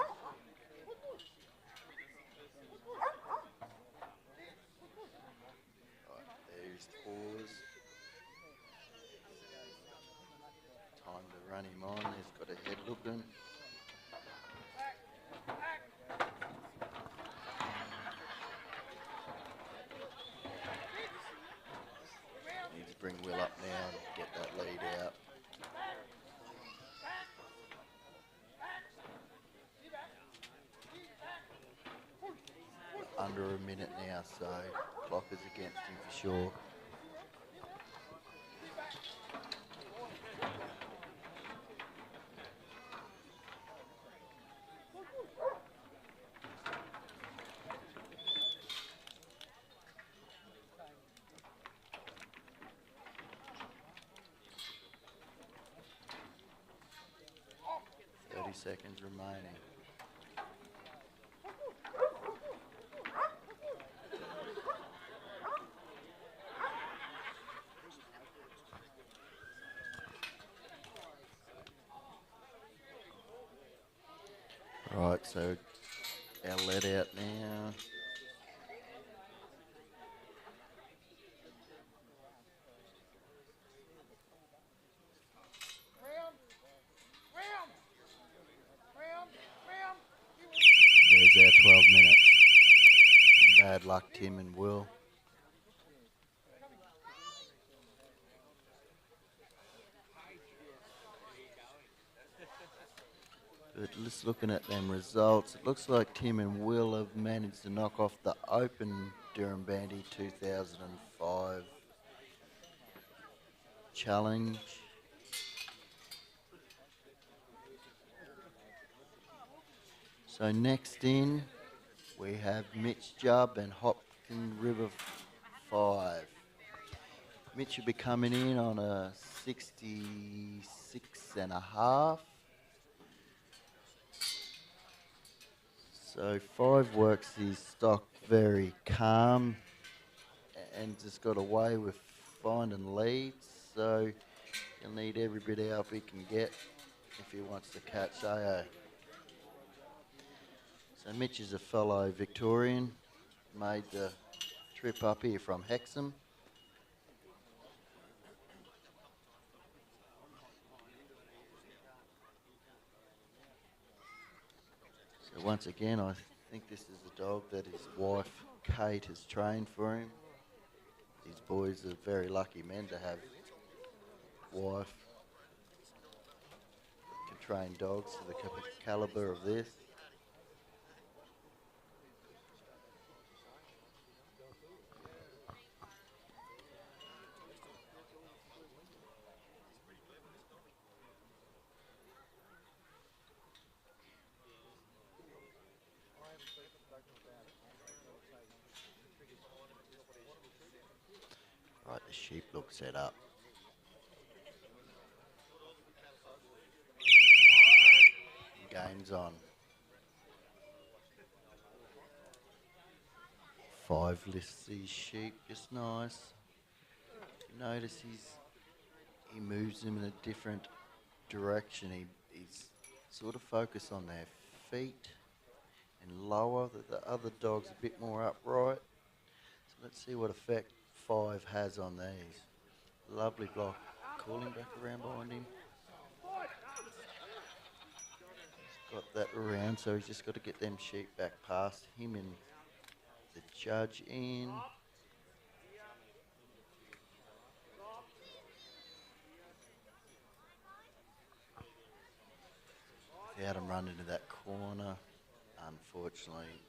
Right, there's pause. Time to run him on. He's got a head looking. Need to bring Will up now and get that lead out. Under a minute now, so clock is against him for sure. Seconds remaining. Right, so our let out now. There's our 12 minutes. Bad luck, Tim and Will. But just looking at them results, it looks like Tim and Will have managed to knock off the Open Durham Bandy 2005 challenge. So next in, we have Mitch Jub and in River 5. Mitch will be coming in on a 66.5. So 5 works his stock very calm and just got away with finding leads. So he'll need every bit of help he can get if he wants to catch AO. So Mitch is a fellow Victorian, made the trip up here from Hexham. So once again, I think this is a dog that his wife Kate has trained for him. These boys are very lucky men to have wife that can train dogs to the calibre of this. Right, the sheep look set up. Game's on. 5 lists these sheep just nice. You notice he moves them in a different direction. He's sort of focused on their feet and lower. The other dog's a bit more upright. So let's see what effect 5 has on these. Lovely block. Call him back around behind him. He's got that around, so he's just got to get them sheep back past him and the judge in. Without him running into that corner, unfortunately,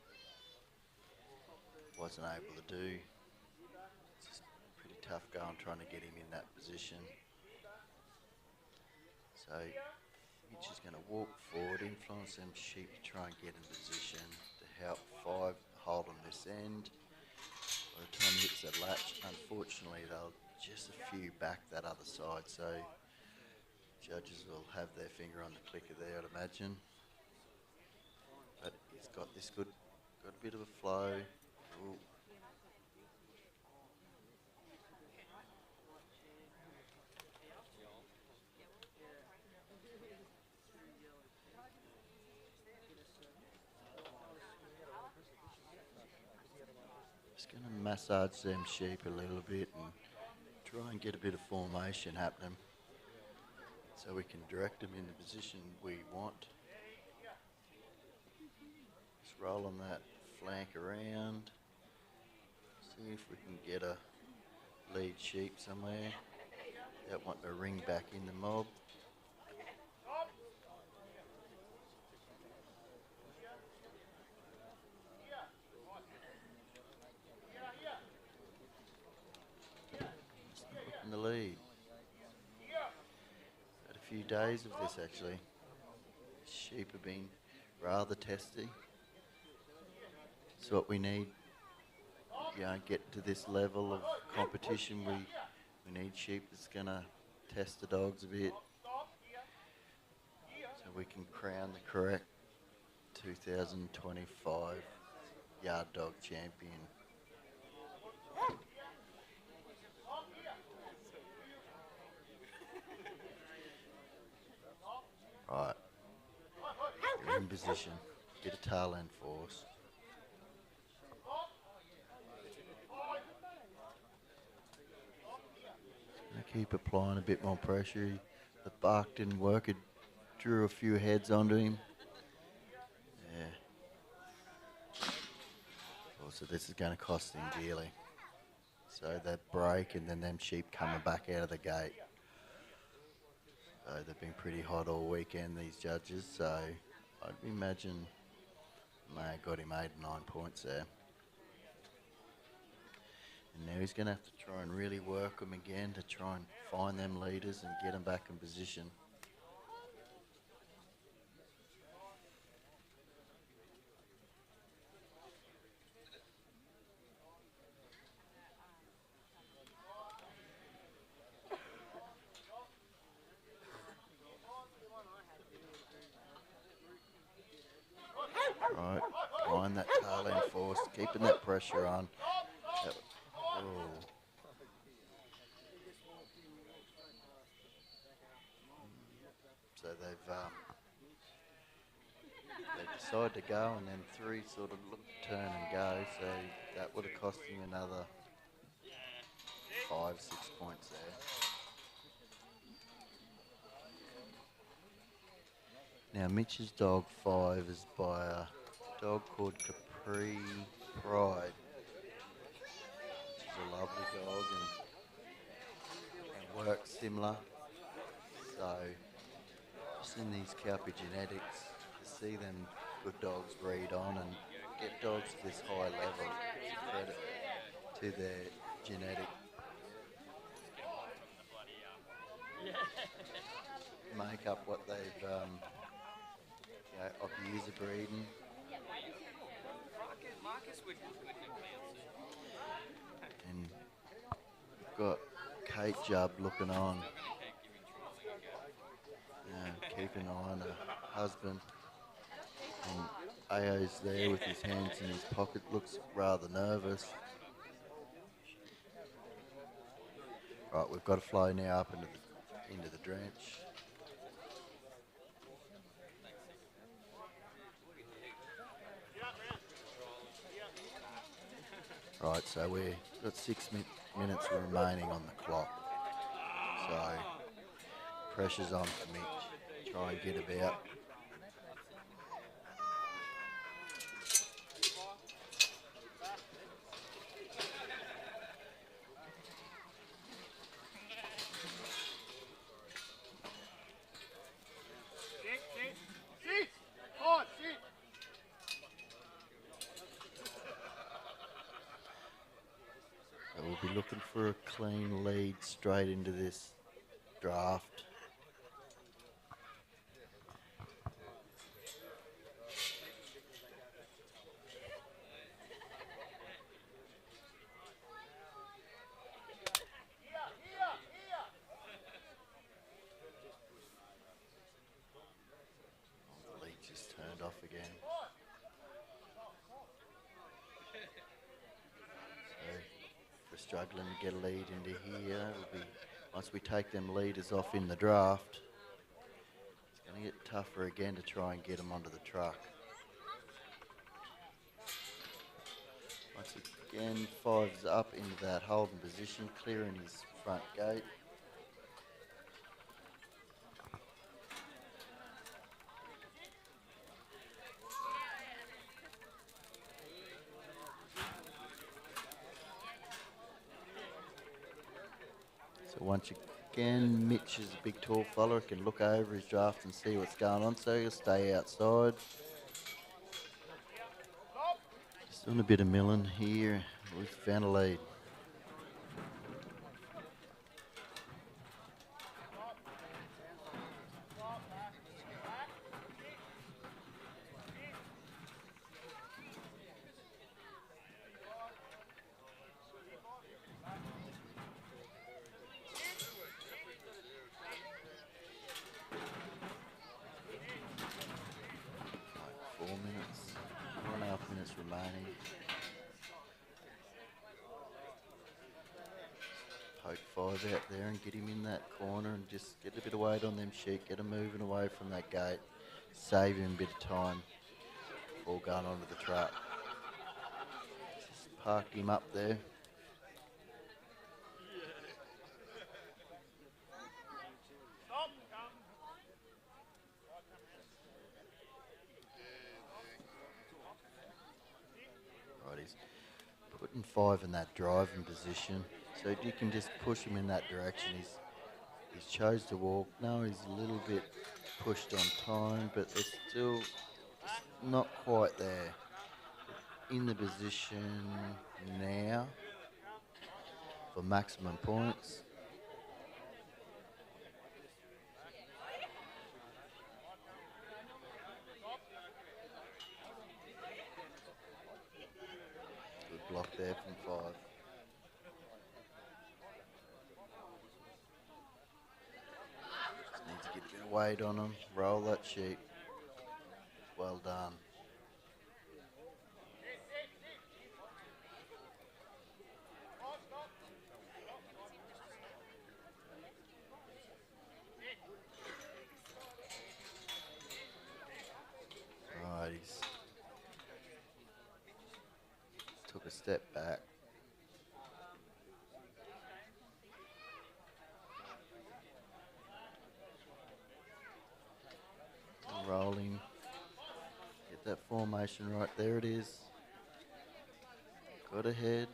wasn't able to do. It's just pretty tough going trying to get him in that position. So Mitch is going to walk forward, influence them sheep to try and get in position to help 5 hold on this end. By the time he hits that latch, unfortunately, they'll just a few back that other side. So judges will have their finger on the clicker there, I'd imagine. But he's got this got a bit of a flow. Ooh. Just going to massage them sheep a little bit and try and get a bit of formation happening so we can direct them in the position we want. Just roll on that flank around. See if we can get a lead sheep somewhere. Don't want to ring back in the mob. In the lead. Had a few days of this actually. Sheep have been rather testy. It's what we need. Get to this level of competition. We need sheep that's gonna test the dogs a bit, so we can crown the correct 2025 yard dog champion. Right, you're in position. Get a tail end force. Keep applying a bit more pressure. The bark didn't work. It drew a few heads onto him. Yeah. Also, this is going to cost him dearly. So that break and then them sheep coming back out of the gate. So they've been pretty hot all weekend, these judges. So I'd imagine they got him 8 or 9 points there. And now he's going to have to try and really work them again to try and find them leaders and get them back in position. keeping that pressure on. Oh. So they decide to go, and then 3 sort of look, turn and go. So that would have cost him another 5, 6 points there. Now Mitch's dog 5 is by a dog called Capri Pride, which is a lovely dog and works similar. So just in these Kelpie genetics, to see them good dogs breed on and get dogs to this high level is a credit to their genetic make up what they've of years of breeding. And we've got Kate Jub looking on, keeping an eye on her husband. And Ao's there with his hands in his pocket, looks rather nervous. Right, we've got to flow now up into the drench. Right, so we've got 6 minutes remaining on the clock. So pressure's on for Mitch. Try and get about. We'll be looking for a clean lead straight into this draft. The lead just turned off again. We're struggling to get a lead into here. It'll be, once we take them leaders off in the draft, it's going to get tougher again to try and get them onto the truck. Once again, 5's up into that holding position, clearing his front gate. So once again, Mitch is a big tall fella, can look over his draft and see what's going on, so he'll stay outside. Just doing a bit of milling here. We've found a lead. Remaining. Poke 5 out there and get him in that corner and just get a bit of weight on them sheep, get him moving away from that gate, save him a bit of time before going onto the track. Just parked him up there. He's putting 5 in that driving position, so you can just push him in that direction. He's chose to walk. Now he's a little bit pushed on time, but it's still not quite there. In the position now for maximum points. Block there from 5. Just needs to get a bit of weight on him. Roll that sheep. Well done. step back. Rolling. Get that formation right. There it is. Got ahead.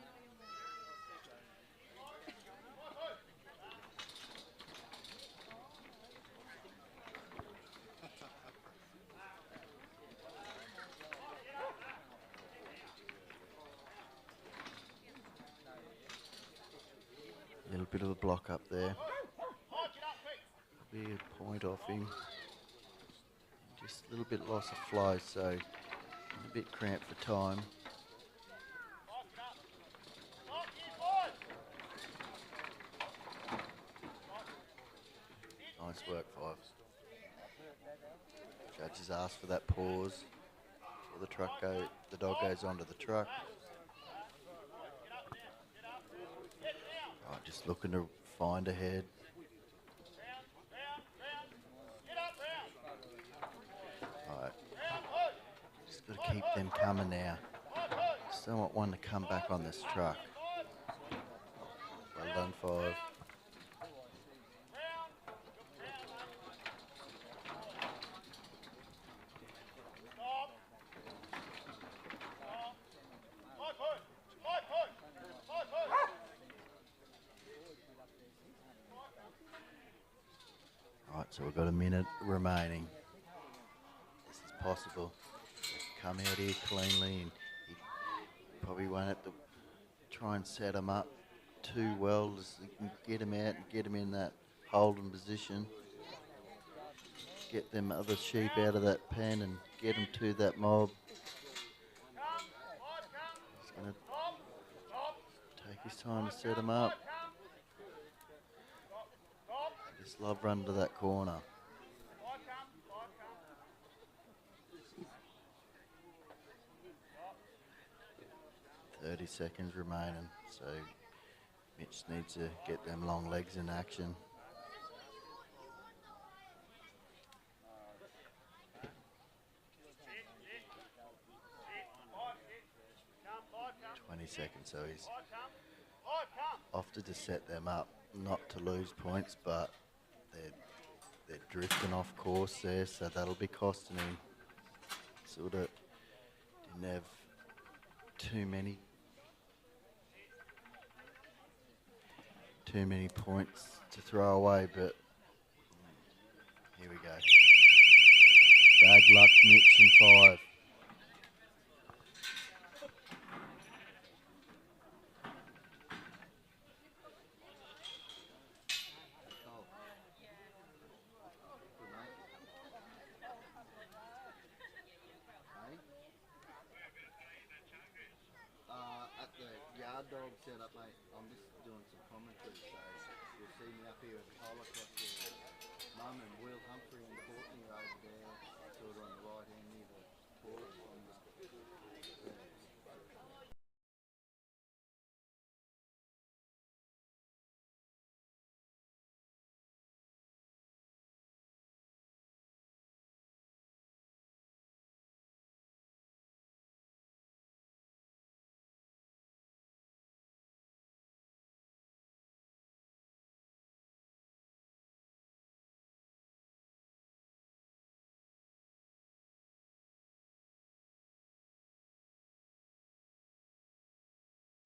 A little bit of a block up there. Be a point off him. Just a little bit loss of flow, so a bit cramped for time. Nice work, Five. Judges asked for that pause before the dog goes onto the truck. Right, just looking to find a head. Right. Just got to keep them coming now. Just don't want one to come back on this truck. Well done, Five. Right, so we've got a minute remaining. This is possible. Come out here cleanly, and you probably won't have to try and set him up too well. Just you can get him out and get him in that holding position. Get them other sheep out of that pen and get them to that mob. He's going to take his time to set him up. Just love run to that corner. 30 seconds remaining, so Mitch needs to get them long legs in action. Seconds, so he's opted to set them up, not to lose points, but they're drifting off course there, so that'll be costing him. Sort of didn't have too many points to throw away, but here we go. Bad luck, Mitch and Five. Dog set up, mate. I'm just doing some commentary, so you'll see me up here with Colin across there. Mum and Will, Humphrey and Courtney are over there, sort of on the right hand near the toilet. I'm just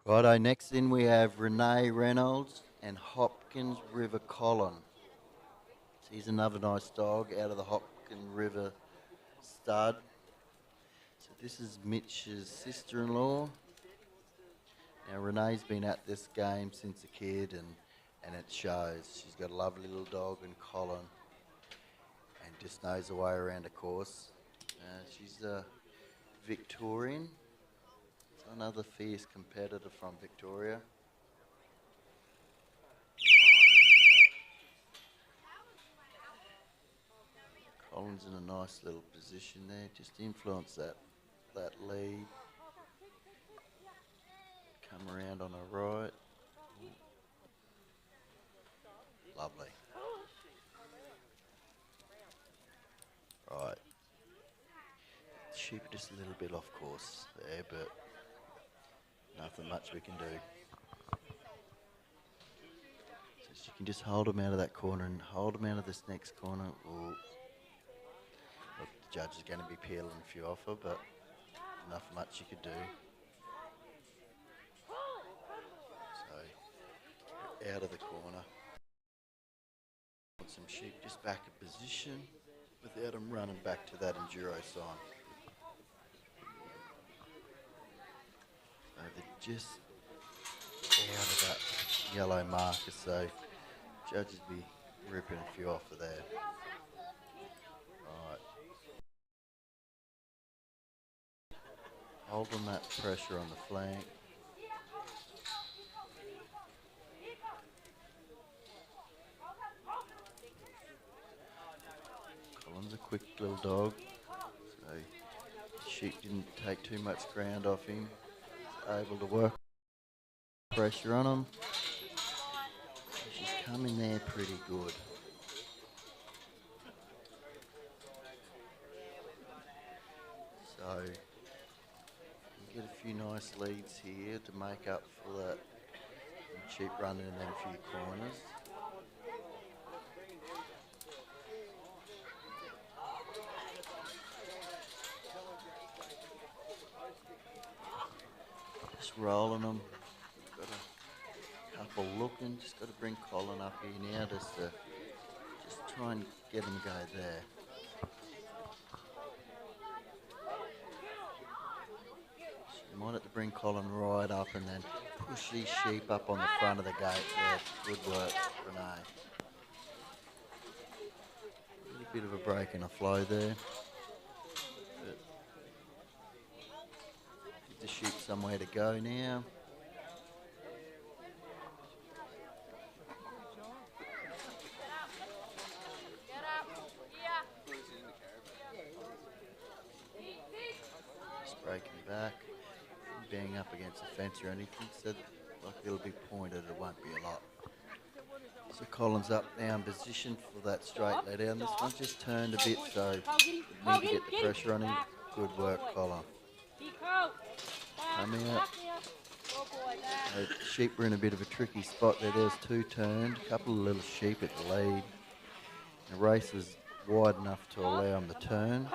Righto, next in we have Renee, Reynolds and Hopkins River Colin. So he's another nice dog out of the Hopkins River stud. So this is Mitch's sister-in-law. Now Renee's been at this game since a kid and it shows. She's got a lovely little dog in Colin and just knows the way around a course. She's a Victorian. Another fierce competitor from Victoria. Colin's in a nice little position there, just influence that lead. Come around on her right. Lovely. Right. Sheep just a little bit off course there, but Nothing much we can do. So she can just hold him out of that corner and hold him out of this next corner. Ooh. Look, the judge is going to be peeling a few off her, but nothing much she could do. So, out of the corner. Want some sheep just back in position without them running back to that Enduro sign. So they're just out of that yellow marker, so judges be ripping a few off of there. Right. Holding that pressure on the flank. Colin's a quick little dog, so the sheep didn't take too much ground off him. He's able to work pressure on him. She's coming there pretty good. So we get a few nice leads here to make up for that sheep running in them few corners. Just rolling them. Got a couple looking. Just got to bring Colin up here now just to try and get him to go there. So you might have to bring Colin right up and then push these sheep up on the front of the gate. Yeah, good work, Renee. A little bit of a break in the flow there. But give the sheep somewhere to go now. Just breaking back, being up against the fence or anything, so like it'll be pointed, it won't be a lot. So Colin's up now in position for that straight let down. This one just turned a bit, so we need to get the pressure on him. Good work, Colin. Come out. The sheep were in a bit of a tricky spot there. There's two turned, a couple of little sheep at the lead. The race was wide enough to allow them to turn.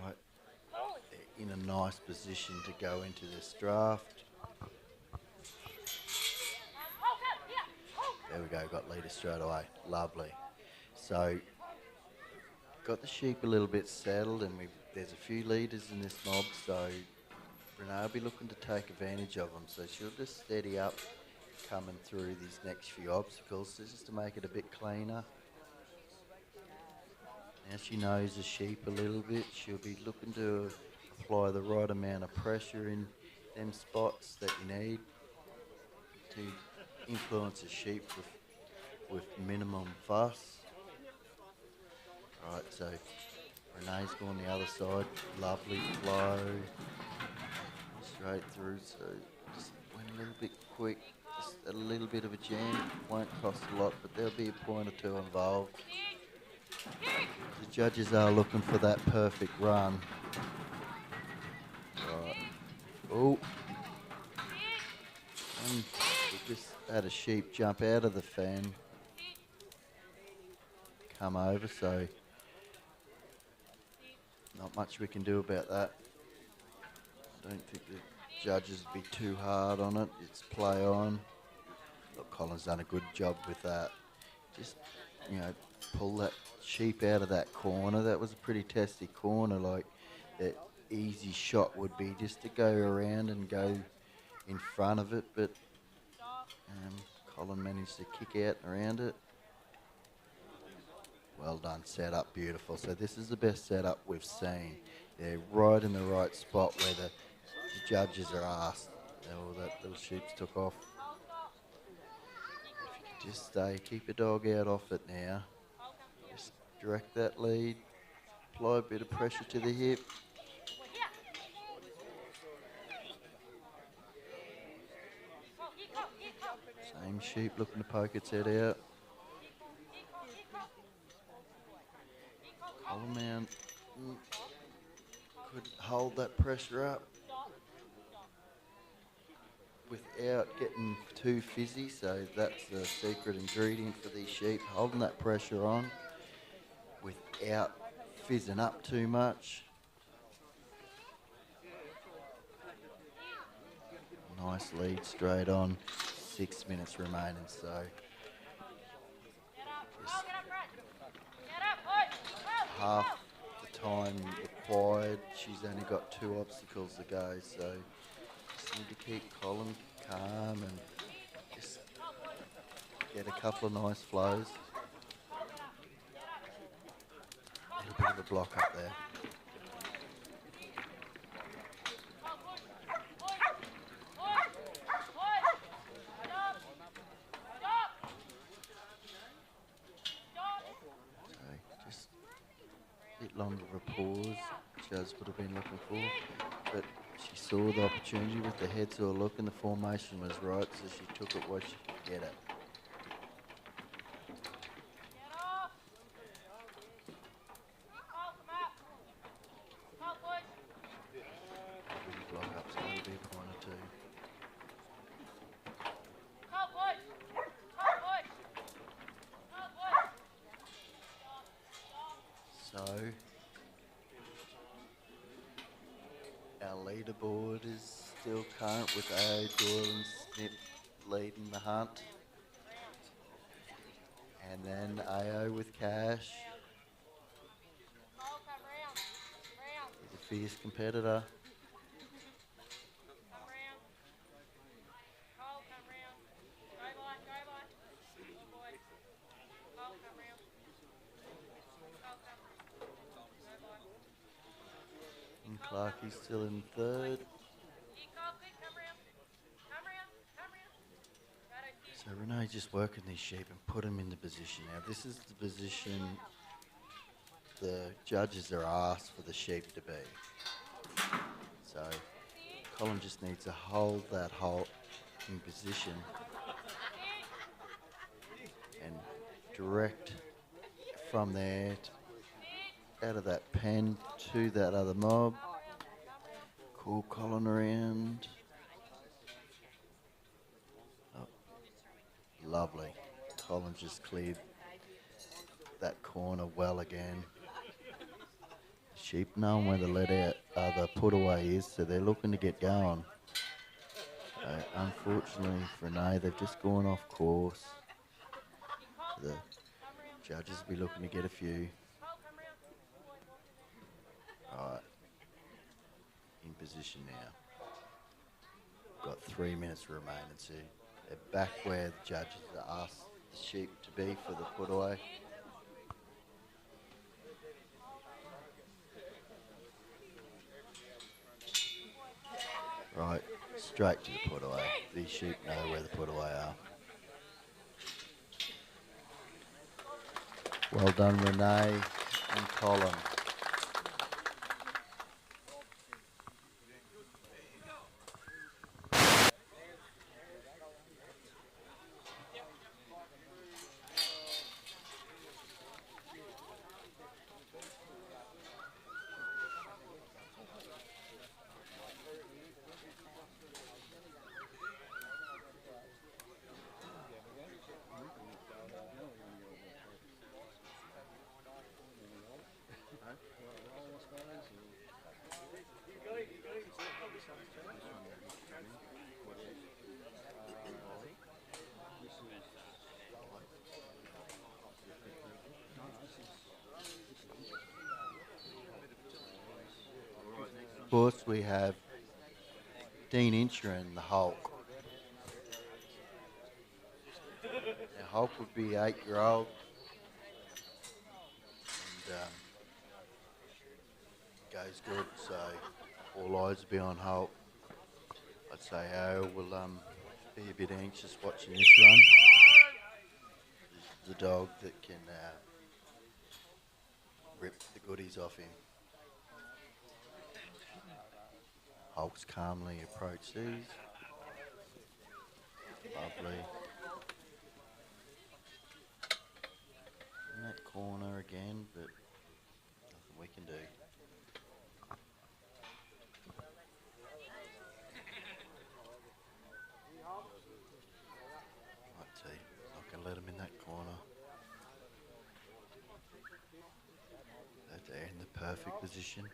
Right, they're in a nice position to go into this draft. There we go, got leader straight away. Lovely. So, got the sheep a little bit settled, and there's a few leaders in this mob, so Renee will be looking to take advantage of them. So she'll just steady up coming through these next few obstacles just to make it a bit cleaner. Now she knows the sheep a little bit. She'll be looking to apply the right amount of pressure in them spots that you need to influence the sheep with minimum fuss. Right, so Renee's going the other side. Lovely flow. Straight through, so just went a little bit quick. Just a little bit of a jam. Won't cost a lot, but there'll be a point or two involved. The judges are looking for that perfect run. Right. Oh. And we just had a sheep jump out of the fan. Come over, so not much we can do about that. I don't think the judges would be too hard on it. It's play on. Look, Colin's done a good job with that. Just, pull that sheep out of that corner. That was a pretty testy corner. Like, that easy shot would be just to go around and go in front of it, but Colin managed to kick out around it. Well done, set up beautiful. So this is the best setup we've seen. They're right in the right spot where the judges are asked. Oh, that little sheep's took off. If you could just stay, keep your dog out off it now. Just direct that lead, apply a bit of pressure to the hip. Same sheep looking to poke its head out. Colin man could hold that pressure up without getting too fizzy, so that's the secret ingredient for these sheep, holding that pressure on without fizzing up too much. Nice lead straight on, 6 minutes remaining, so just half the time required. She's only got 2 obstacles to go, so just need to keep Colin calm and just get a couple of nice flows. A little bit of a block up there. Just a bit longer of a pause, Jazz would have been looking for, but she saw the opportunity with the head to a look and the formation was right, so she took it where she could get it. Block up, so that'll be a point or two. So, our leaderboard is still current with Doyle and Snip leading the hunt. And then AO with Cash. He's a fierce competitor. And Clarkie's still in third. So Renee's just working these sheep and put them into position. Now this is the position the judges are asked for the sheep to be. So Colin just needs to hold that halt in position and direct from there out of that pen to that other mob. Call Colin around. Oh, lovely. Colin just cleared that corner well again. Sheep knowing where the let out, the put away is, so they're looking to get going. Unfortunately for Renee, they've just gone off course. The judges will be looking to get a few. Alright, in position now. Got 3 minutes remaining, so they're back where the judges asked the sheep to be for the put away. Right, straight to the put away. These sheep know where the put away are. Well done, Renee and Colin. Of course, we have Dean Incher and the Hulk. Now, Hulk would be 8-year-old. And goes good, so all eyes will be on Hulk. I'd say Al will be a bit anxious watching this run. This is the dog that can rip the goodies off him. Hulk's calmly approach these. Lovely. in that corner again, but nothing we can do. Right, T, not going to let him in that corner. They're in the perfect position.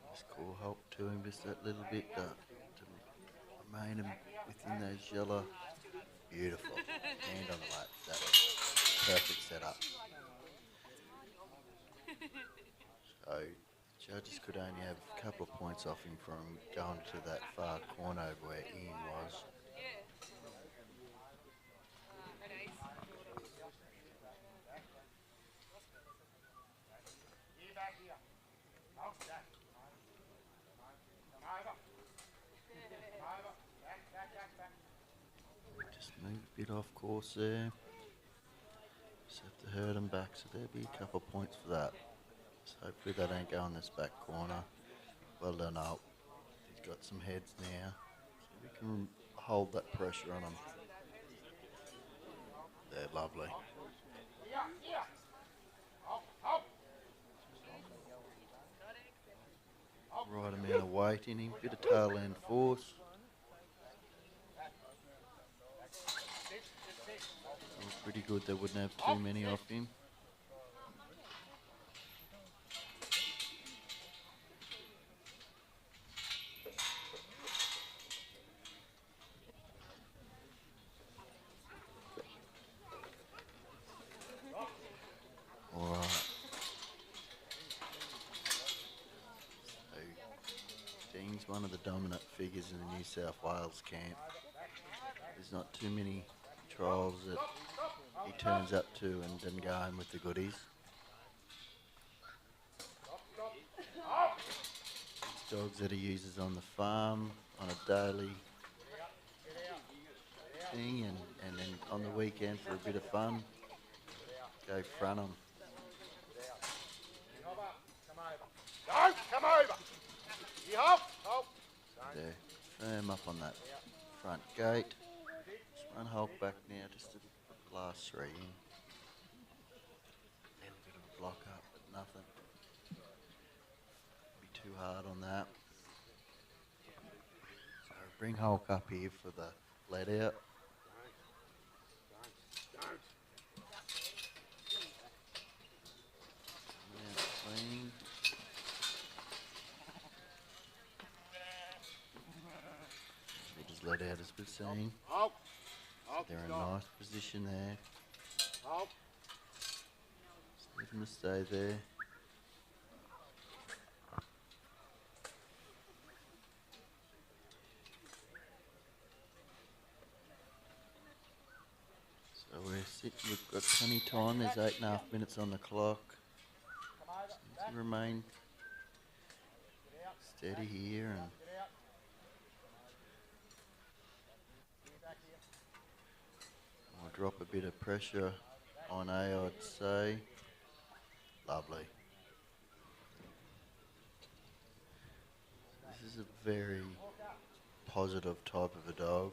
Nice cool help to him just that little bit to remain him within those yellow. Beautiful. Hand on the lap. That was perfect setup. So judges could only have a couple of points off him from going to that far corner over where Ian was. Just move a bit off course there. Just have to hurt him back, so there'll be a couple of points for that. So hopefully they don't go in this back corner. Well done, up. He's got some heads now, so we can hold that pressure on him. They're lovely. Right amount of weight in him, bit of tail end force. Pretty good, they wouldn't have too many off him. Alright. So, Dean's one of the dominant figures in the New South Wales camp. There's not too many trials that he turns up to and doesn't go home with the goodies. It's dogs that he uses on the farm on a daily thing, and then on the weekend for a bit of fun, go front them. Come over. You help. They're firm up on that front gate. Just run Hulk back now just to put the last three in. A little bit of a block up, but nothing. Be too hard on that. So bring Hulk up here for the let out. Clean. We'll just let out as we've seen. They're in a nice position there. Just leave them to stay there. So we're sitting, we've got plenty of time, there's 8.5 minutes on the clock. Just need to remain steady here and I'll drop a bit of pressure on A, I'd say. Lovely. This is a very positive type of a dog.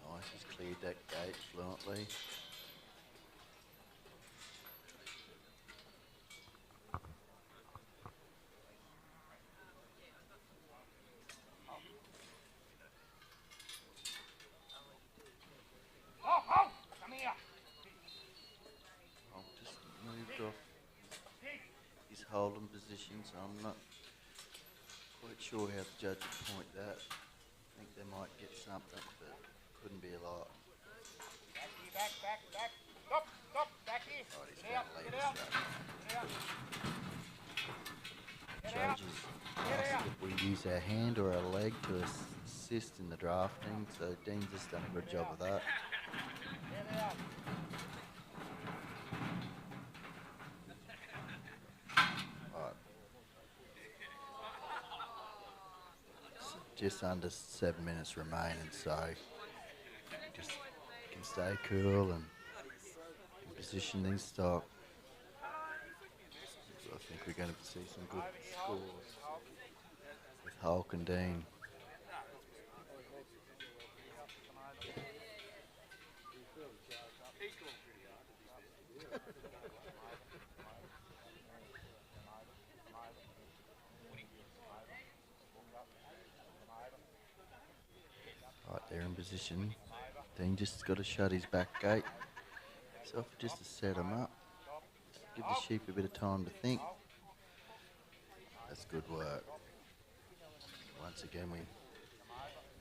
Nice, he's cleared that gate fluently. Holding position, so I'm not quite sure how the judge would point that. I think they might get something, but couldn't be a lot. Back. Stop, Becky. Oh, he's going to lead us straight. Judges asked if we use our hand or our leg to assist in the drafting, so Dean's just done a good job of that. Just under 7 minutes remaining, so just can stay cool and position these stock. So I think we're going to see some good scores with Hulk and Dean. Right there in position. Dean just got to shut his back gate. So just to set him up. Just give the sheep a bit of time to think. That's good work. Once again, we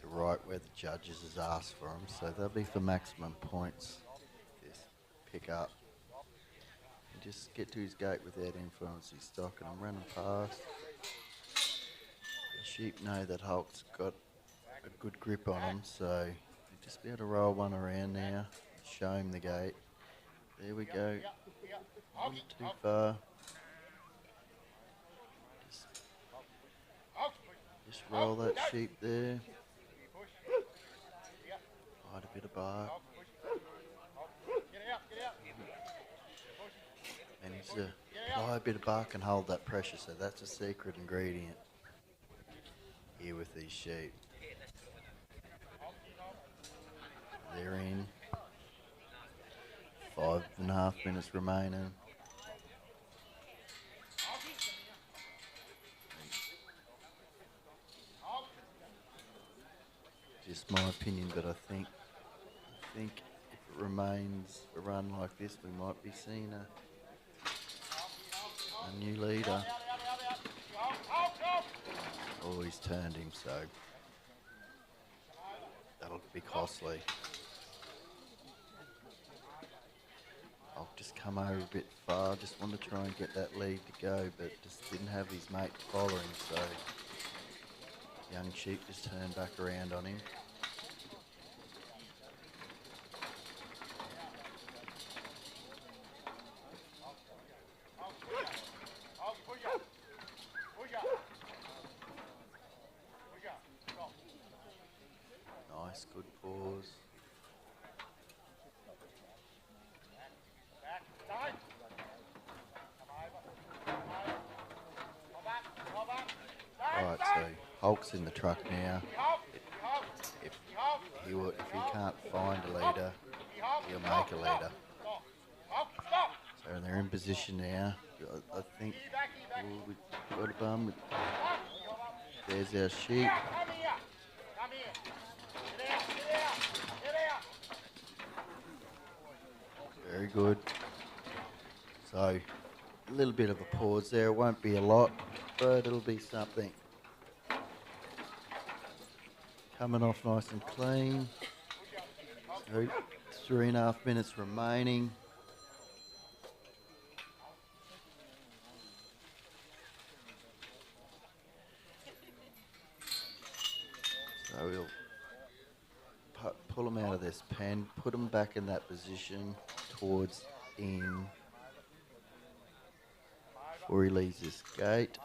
right where the judges has asked for them, so they'll be for maximum points. Just pick up and just get to his gate without influencing stock, and I'm running past. The sheep know that Hulk's got a good grip on him, so you just be able to roll one around now, show him the gate. There we go. Not too far. Just roll that sheep there. Hide a bit of bark. And he's apply a bit of bark and hold that pressure, so that's a secret ingredient here with these sheep. They're in. 5.5 minutes remaining. Just my opinion, but I think if it remains a run like this, we might be seeing a new leader. Oh, he's turned him, so that'll be costly. I'll just come over a bit far. Just want to try and get that lead to go, but just didn't have his mate following, so young sheep just turned back around on him. Nice, good pause. Right, so Hulk's in the truck now. If he can't find a leader, he'll make a leader. So they're in position now. I think we've got a bum. There's our sheep. Very good. So a little bit of a pause there. It won't be a lot, but it'll be something. Coming off nice and clean. So 3.5 minutes remaining. So we'll pull him out of this pen, put him back in that position towards in before he leaves this gate.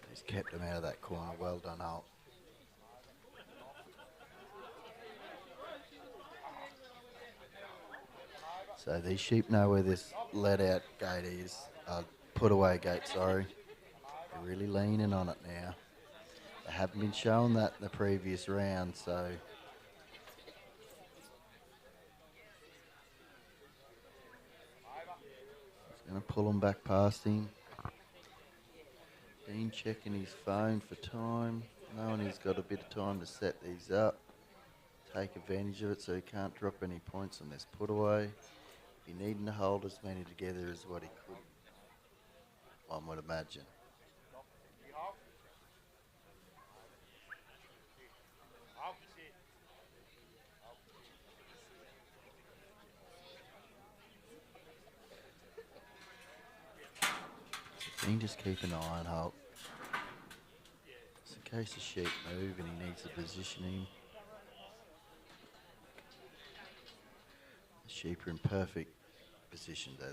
He's kept him out of that corner. Well done, Hulk. So these sheep know where this let out gate is, put away gate, sorry. They're really leaning on it now. They haven't been shown that in the previous round, so. He's going to pull him back past him. Dean checking his phone for time, knowing he's got a bit of time to set these up. Take advantage of it so he can't drop any points on this put away. He needing to hold as many together as what he could, one would imagine. Dean just keep an eye on Hulk. Just in case the sheep move and he needs to position him. The sheep are in perfect position though.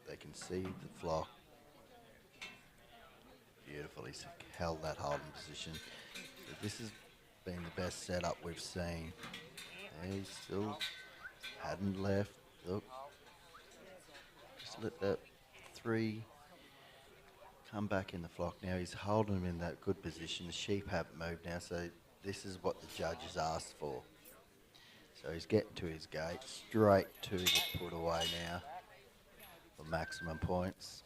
They can see the flock. Beautiful. He's held that holding position. So this has been the best setup we've seen. He still hadn't left. Look. Just let that 3 come back in the flock now. He's holding him in that good position. The sheep haven't moved now, so this is what the judges asked for. So he's getting to his gate, straight to the put away now for maximum points.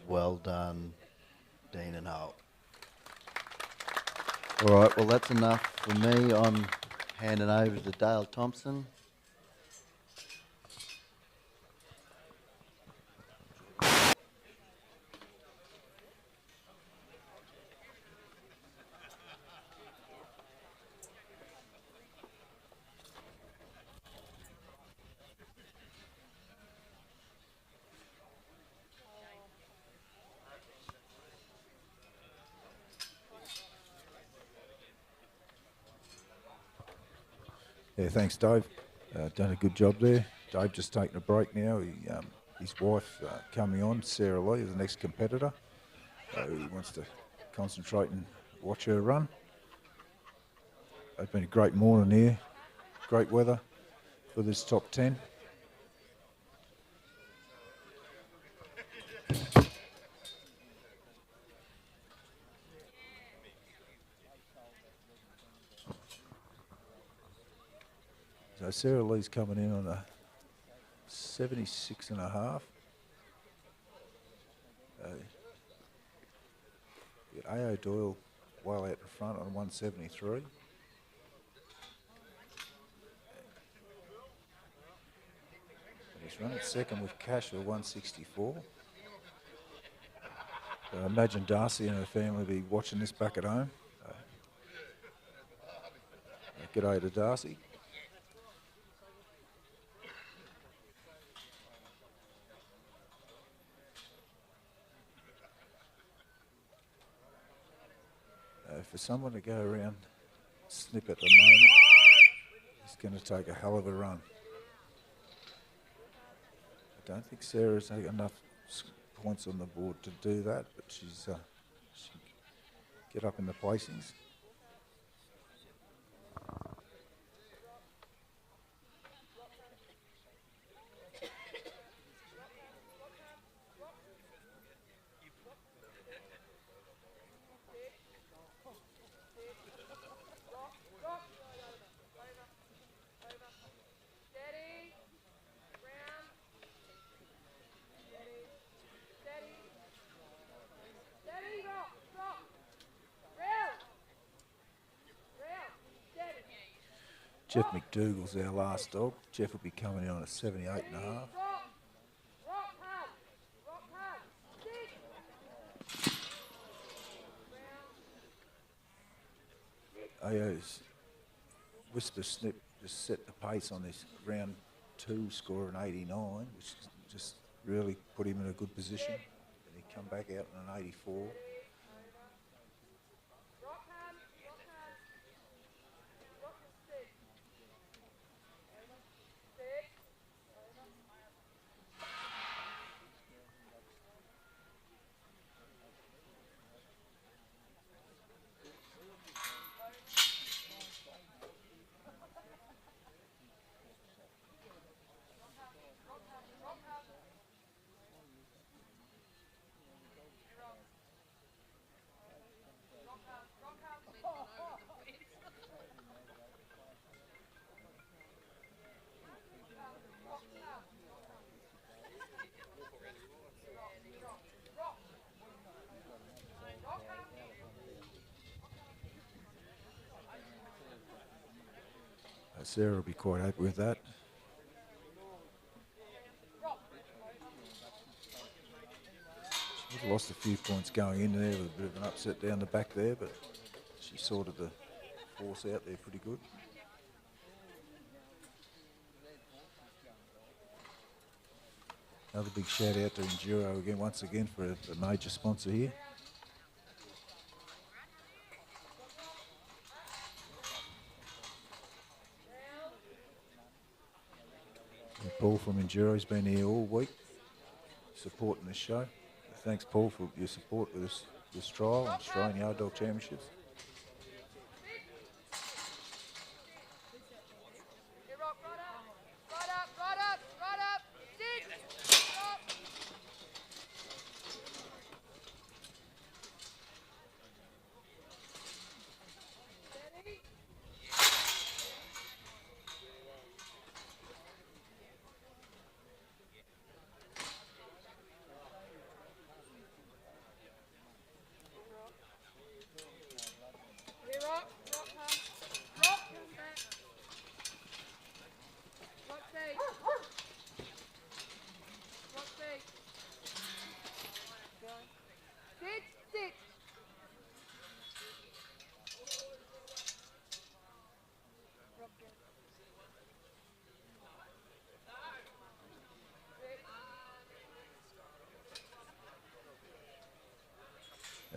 Well done, Dean and Holt. All right, well, that's enough for me. I'm handing over to Dale Thompson. Yeah, thanks, Dave. Done a good job there. Dave just taking a break now. His wife coming on, Sarah Lee, is the next competitor. He wants to concentrate and watch her run. It's been a great morning here. Great weather for this top 10. So Sarah Lee's coming in on a 76.5. A.O. Doyle well out in front on 173. And he's running second with Cash for 164. So I imagine Darcy and her family will be watching this back at home. G'day to Darcy. For someone to go around Snip at the moment, he's going to take a hell of a run. I don't think Sarah's got enough points on the board to do that, but she's she get up in the placings. Jeff McDougall's our last dog. Jeff will be coming in on a 78.5. AO's Whisper Snip just set the pace on this round 2 score an 89, which just really put him in a good position. And he come back out in an 84. Sarah will be quite happy with that. She lost a few points going in there with a bit of an upset down the back there, but she sorted the force out there pretty good. Another big shout out to Enduro again, once again, for a major sponsor here. Paul from Enduro's been here all week supporting the show. Thanks, Paul, for your support with this trial and Australian Yard Dog Championships.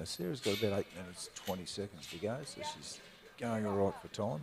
Sarah's got about 8 minutes 20 seconds to go, so she's going all right for time.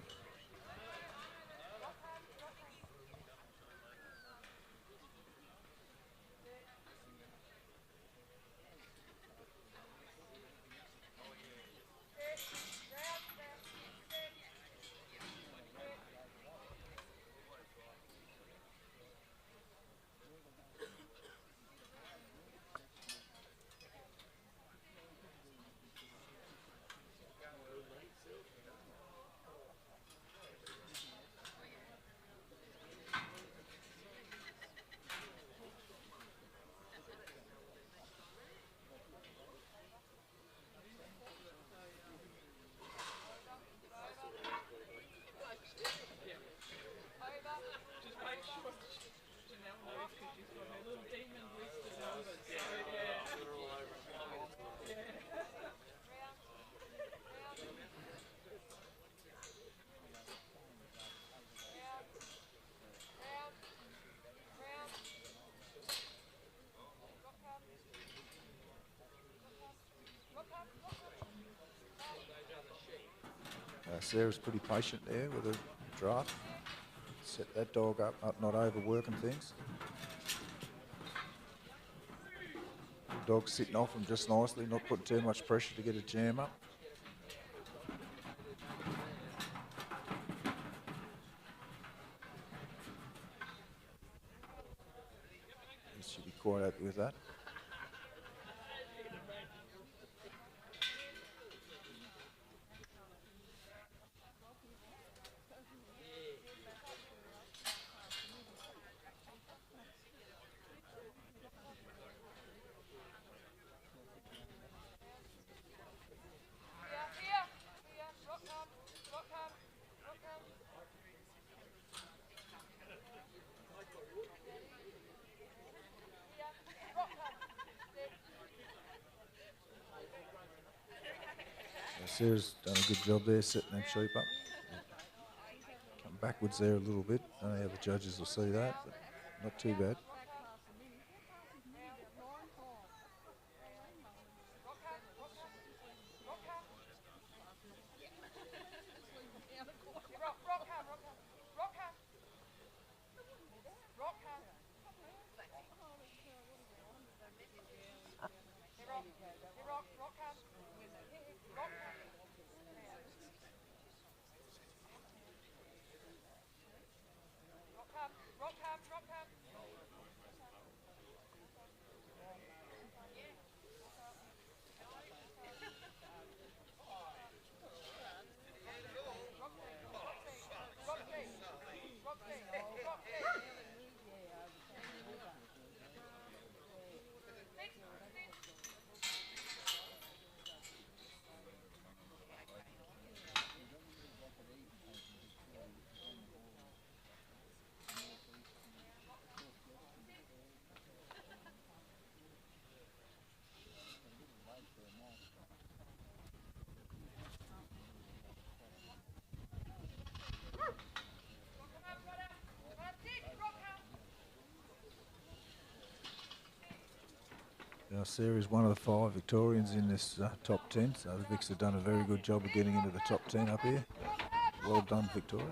Sarah's pretty patient there with her draft. Set that dog up, not overworking things. The dog's sitting off him just nicely, not putting too much pressure to get a jam up. He should be quite happy with that. Sarah's done a good job there, setting them sheep up. Come backwards there a little bit. I don't know how the judges will see that, but not too bad. Sarah's one of the 5 Victorians in this top 10, so the Vics have done a very good job of getting into the top 10 up here. Well done, Victoria.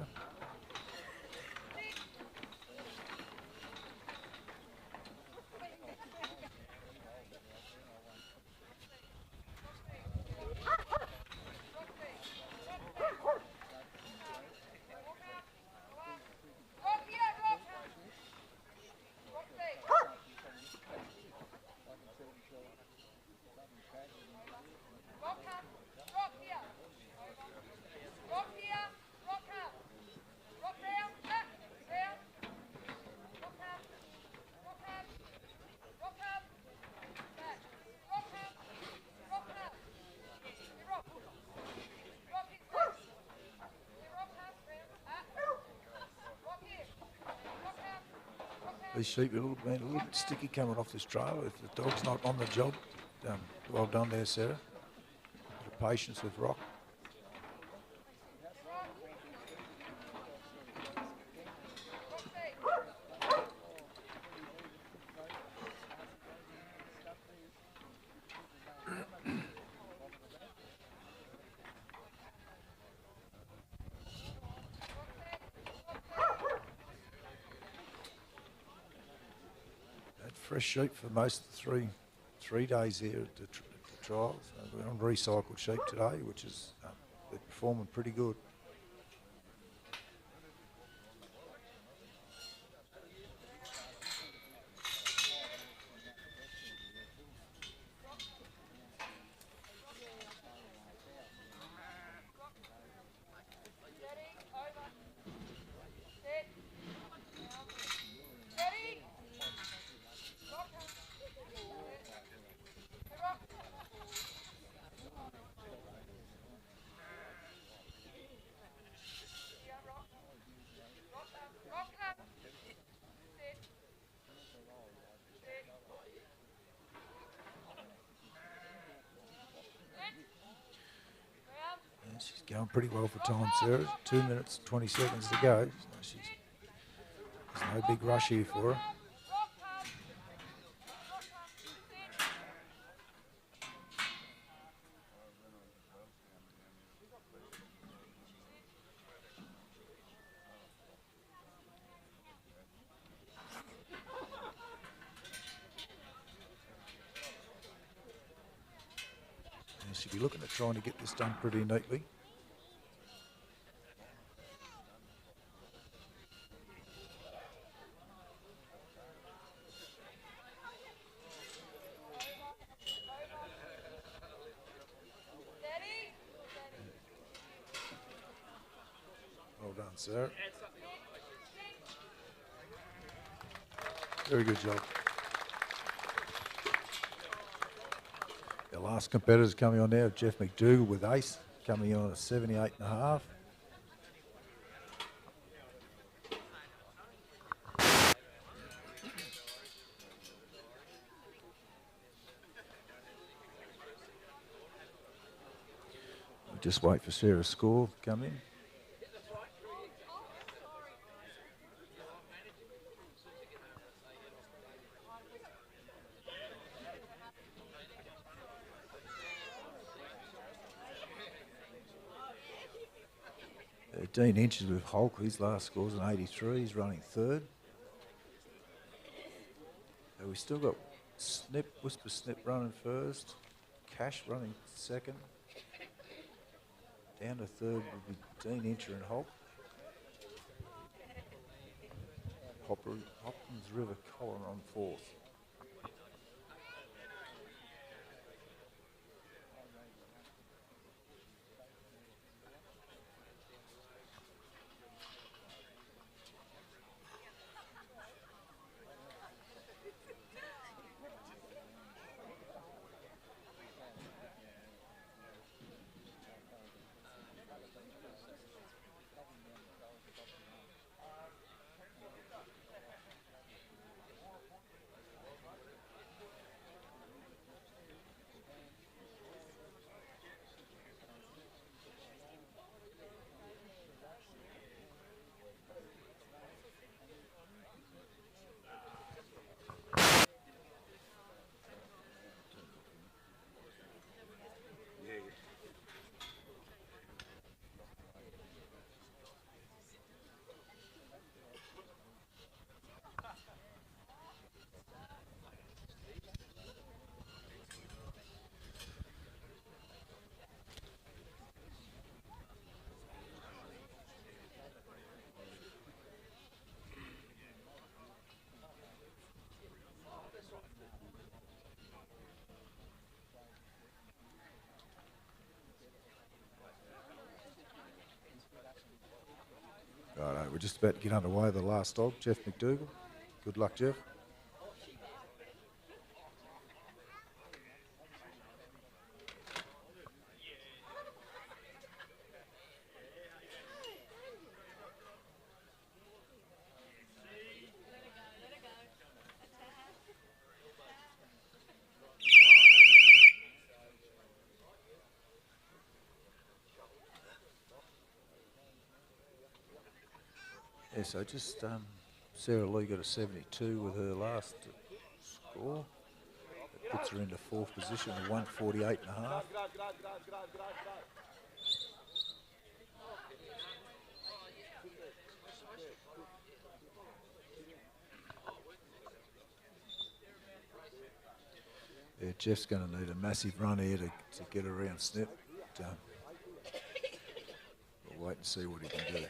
These sheep are a little bit sticky coming off this trailer. If the dog's not on the job, well done there, Sarah. Bit of patience with Rock. fresh sheep for most of the three days here at the trials. We're on recycled sheep today, which is they're performing pretty good. She's going pretty well for time, Sarah. 2 minutes, 20 seconds to go. There's no big rush here for her. And she'll be looking at trying to get this done pretty neatly. Well done, Sarah. Very good job. The last competitors coming on now, Jeff McDougall with Ace, coming on at 78.5. We'll just wait for Sarah's score to come in. Dean Inches with Hulk, his last score's an 83, he's running third. So we still got Snip, Whisper Snip running first, Cash running second. Down to third would be Dean Incher and Hulk. Hopkins River Colin on fourth. Righto, we're just about to get underway. The last dog, Jeff McDougall. Good luck, Jeff. Yeah, so just Sarah Lee got a 72 with her last score. That puts her into fourth position at 148.5. Yeah, Jeff's going to need a massive run here to get around Snip. But, we'll wait and see what he can do.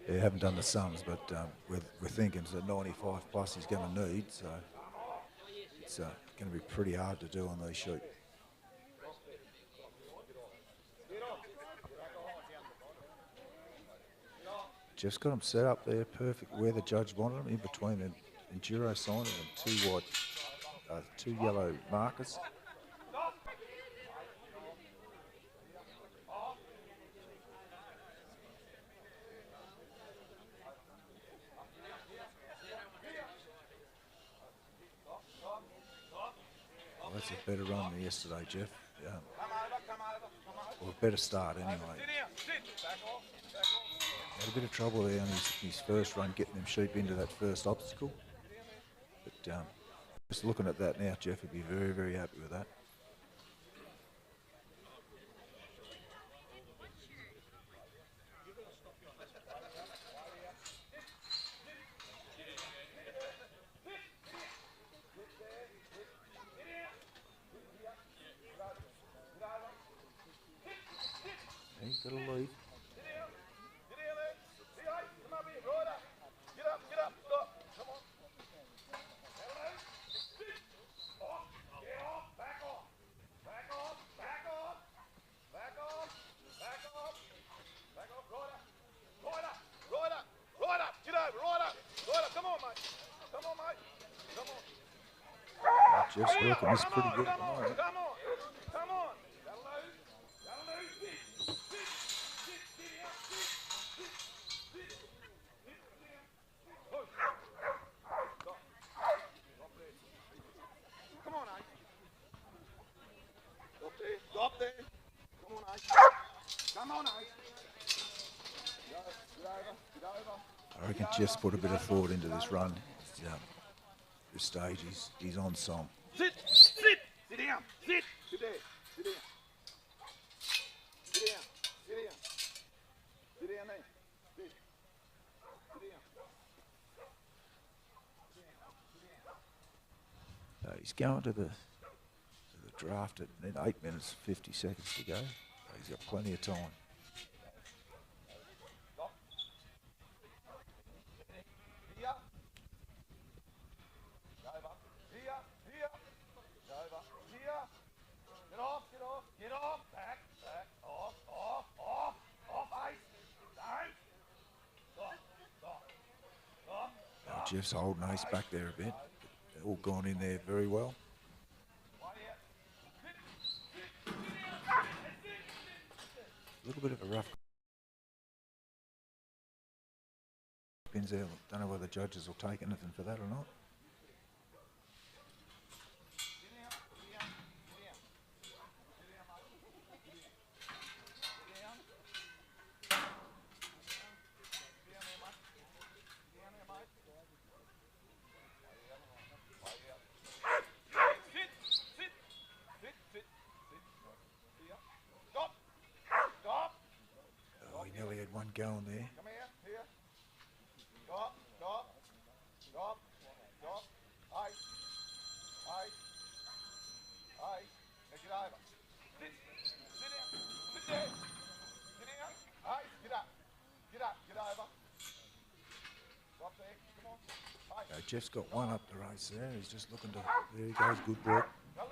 Yeah, haven't done the sums, but we're thinking it's a 95 plus he's going to need, so it's going to be pretty hard to do on these sheep. Jeff's got him set up there perfect where the judge wanted him, in between the Enduro sign and two yellow markers. Well, that's a better run than yesterday, Jeff. Or a better start anyway. Had a bit of trouble there on his first run, getting them sheep into that first obstacle. But just looking at that now, Jeff would be very, very happy with that. He's got a lead. Jeff's working this pretty good at the moment. Come on. Come on, Ace. Stop there. Come on, Ace. Come on, Ace. Get over. I reckon Jeff's put a bit of thought into this run. This stage, he's on song. Sit down, sit there. He's going to the draft at 8 minutes 50 seconds to go. He's got plenty of time. Get off, back, off, Ace. Stop. Jeff's holding Ace back there a bit. They've all gone in there very well. A little bit of a rough pins there. Don't know whether the judges will take anything for that or not. Going there. Come here. Stop. Ace. Now get over. Sit there. Get down. Ace, get up. Get over. Stop there. Come on. Jeff's got one up the race there. He's just looking to. There he goes. Good work. Yellow.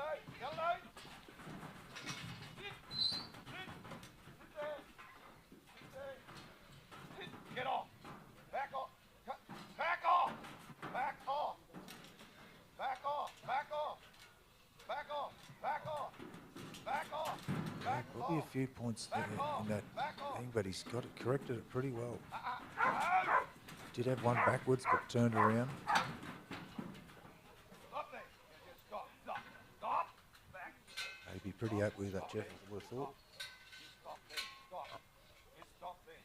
Get off. Back off. Probably a few points there in that thing, but he's got it corrected it pretty well. Did have one backwards, but turned around. Stop there. Stop. Back. He'd be pretty happy with that, Jeff, I would have thought. Stop there. Stop there.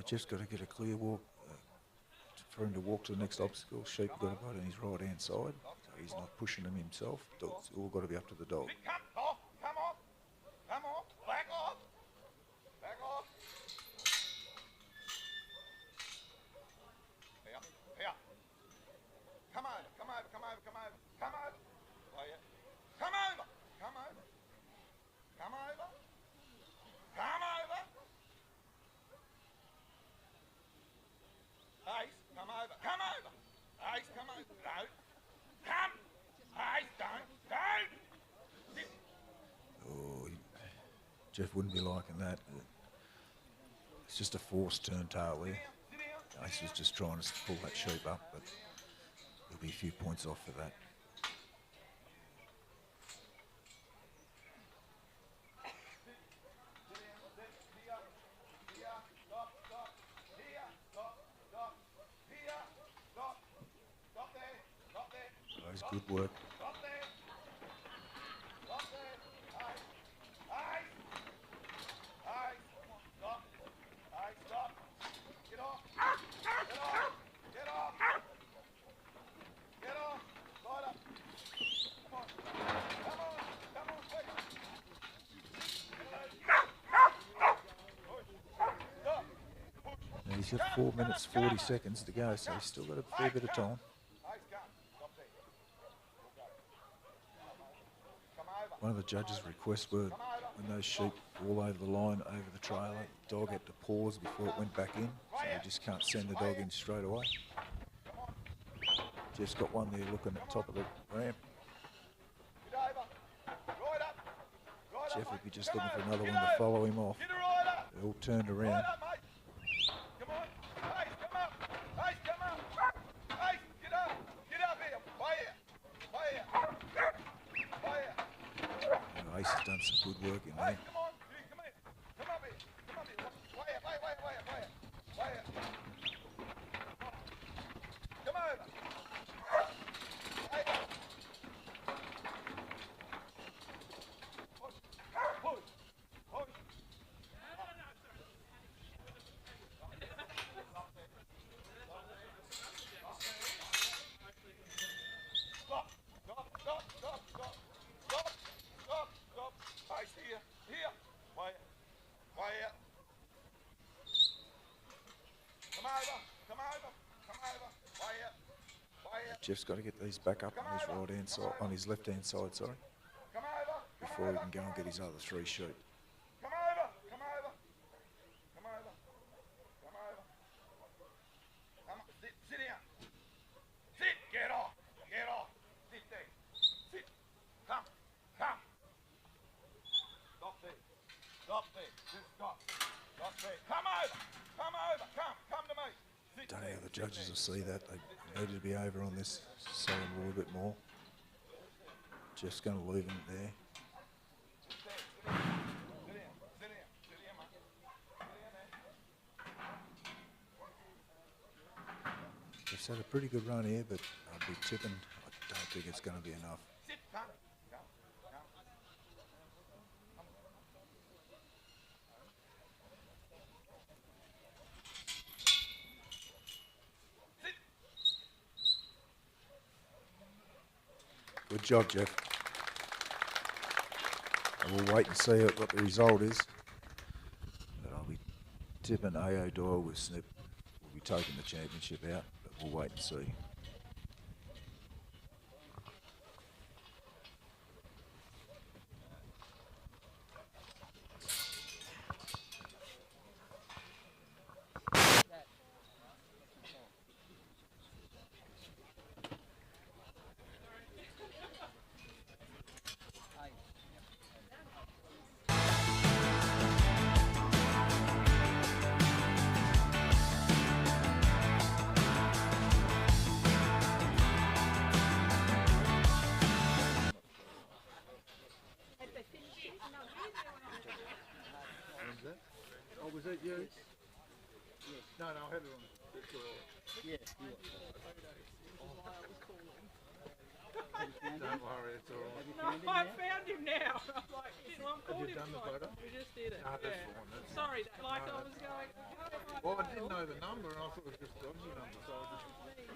Jeff's got to get a clear walk for him to walk to the next obstacle. Sheep got about on his right hand side, so he's not pushing him himself. It's all got to be up to the dog. Come off. Back off. Here. Come over. Oh, yeah. Come over. Ace, come over. Ace, come over. No. Come. Ace, don't. Sit. Oh, Jeff wouldn't be liking that. It's just a forced turn tail there. Ace was just trying to pull that sheep up, but there'll be a few points off for that. That was good work. He's got 4 minutes 40 seconds to go, so he's still got a fair bit of time. One of the judges' requests were when those sheep fall over the line, over the trailer, the dog had to pause before it went back in, so you just can't send the dog in straight away. Jeff's got one there looking at the top of the ramp. Jeff would be just looking for another one to follow him off. They're all turned around. Ace has done some good work in there. Jeff's got to get these back up on his right hand side, on his left hand side, sorry, before he can go and get his other 3 sheep. Come over. Sit down. Sit. Get off. Sit there. Sit. Come. Stop there. Just stop there. Come over. Come to me. Sit. Don't know how the judges will see that. They needed to be over on this side a little bit more. Jeff's going to leave him there. Sit down, mate. Jeff's had a pretty good run here, but I'd be tipping. I don't think it's going to be enough. Sit. Come. Good job, Jeff. And we'll wait and see what the result is. But I'll be tipping AO Doyle with Snip. We'll be taking the championship out, but we'll wait and see. Was that you? Yes. No, I had it on. That's all right. Yeah. Don't worry, it's all right. No, I found him now. I'm like, I'm Have you done the photo? We just did it. No, that's yeah. fine. That's Sorry, like I was going. Well, I didn't know the number, and I thought it was just dodgy number, so I just...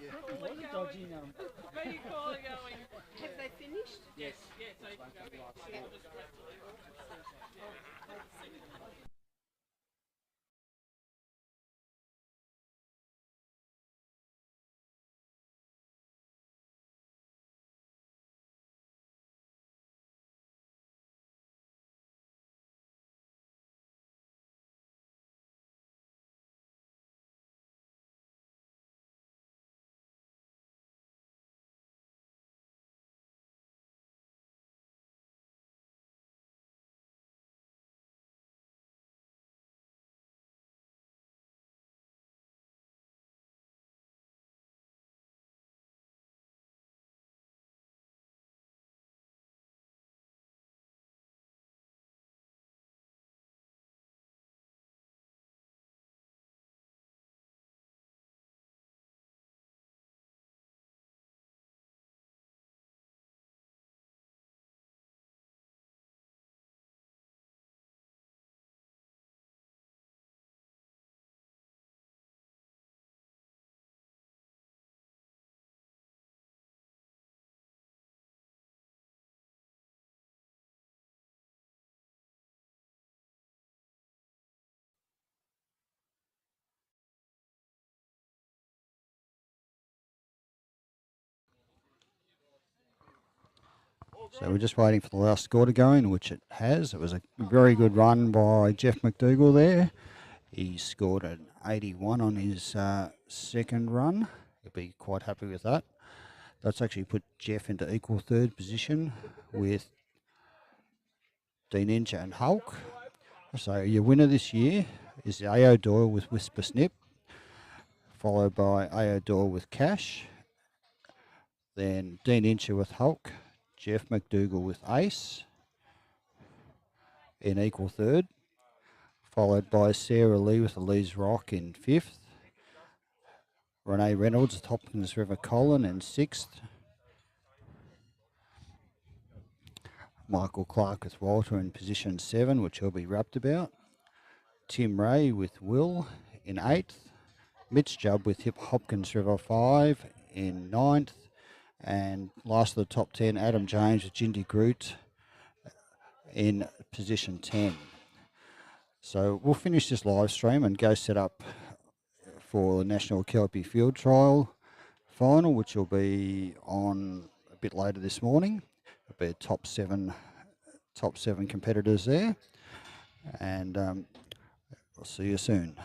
It was a dodgy number. Me calling going. Have they finished? Yes, yes, so you can go back. So we're just waiting for the last score to go in, which it has. It was a very good run by Jeff McDougall there. He scored an 81 on his second run. He'll be quite happy with that. That's actually put Jeff into equal third position with Dean Incher and Hulk. So your winner this year is A.O. Doyle with Whisper Snip, followed by A.O. Doyle with Cash, then Dean Incher with Hulk, Jeff McDougall with Ace in equal third, followed by Sarah Lee with the Lee's Rock in fifth, Renee Reynolds with Hopkins River Colin in sixth, Michael Clark with Walter in position 7, which he'll be rapt about, Tim Rea with Will in 8th, Mitch Jub with Hopkins River 5 in 9th, and last of the top 10, Adam James with Jindy Groot in position 10. So we'll finish this live stream and go set up for the National Kelpie Field Trial final, which will be on a bit later this morning. There'll be top seven competitors there, and we'll see you soon.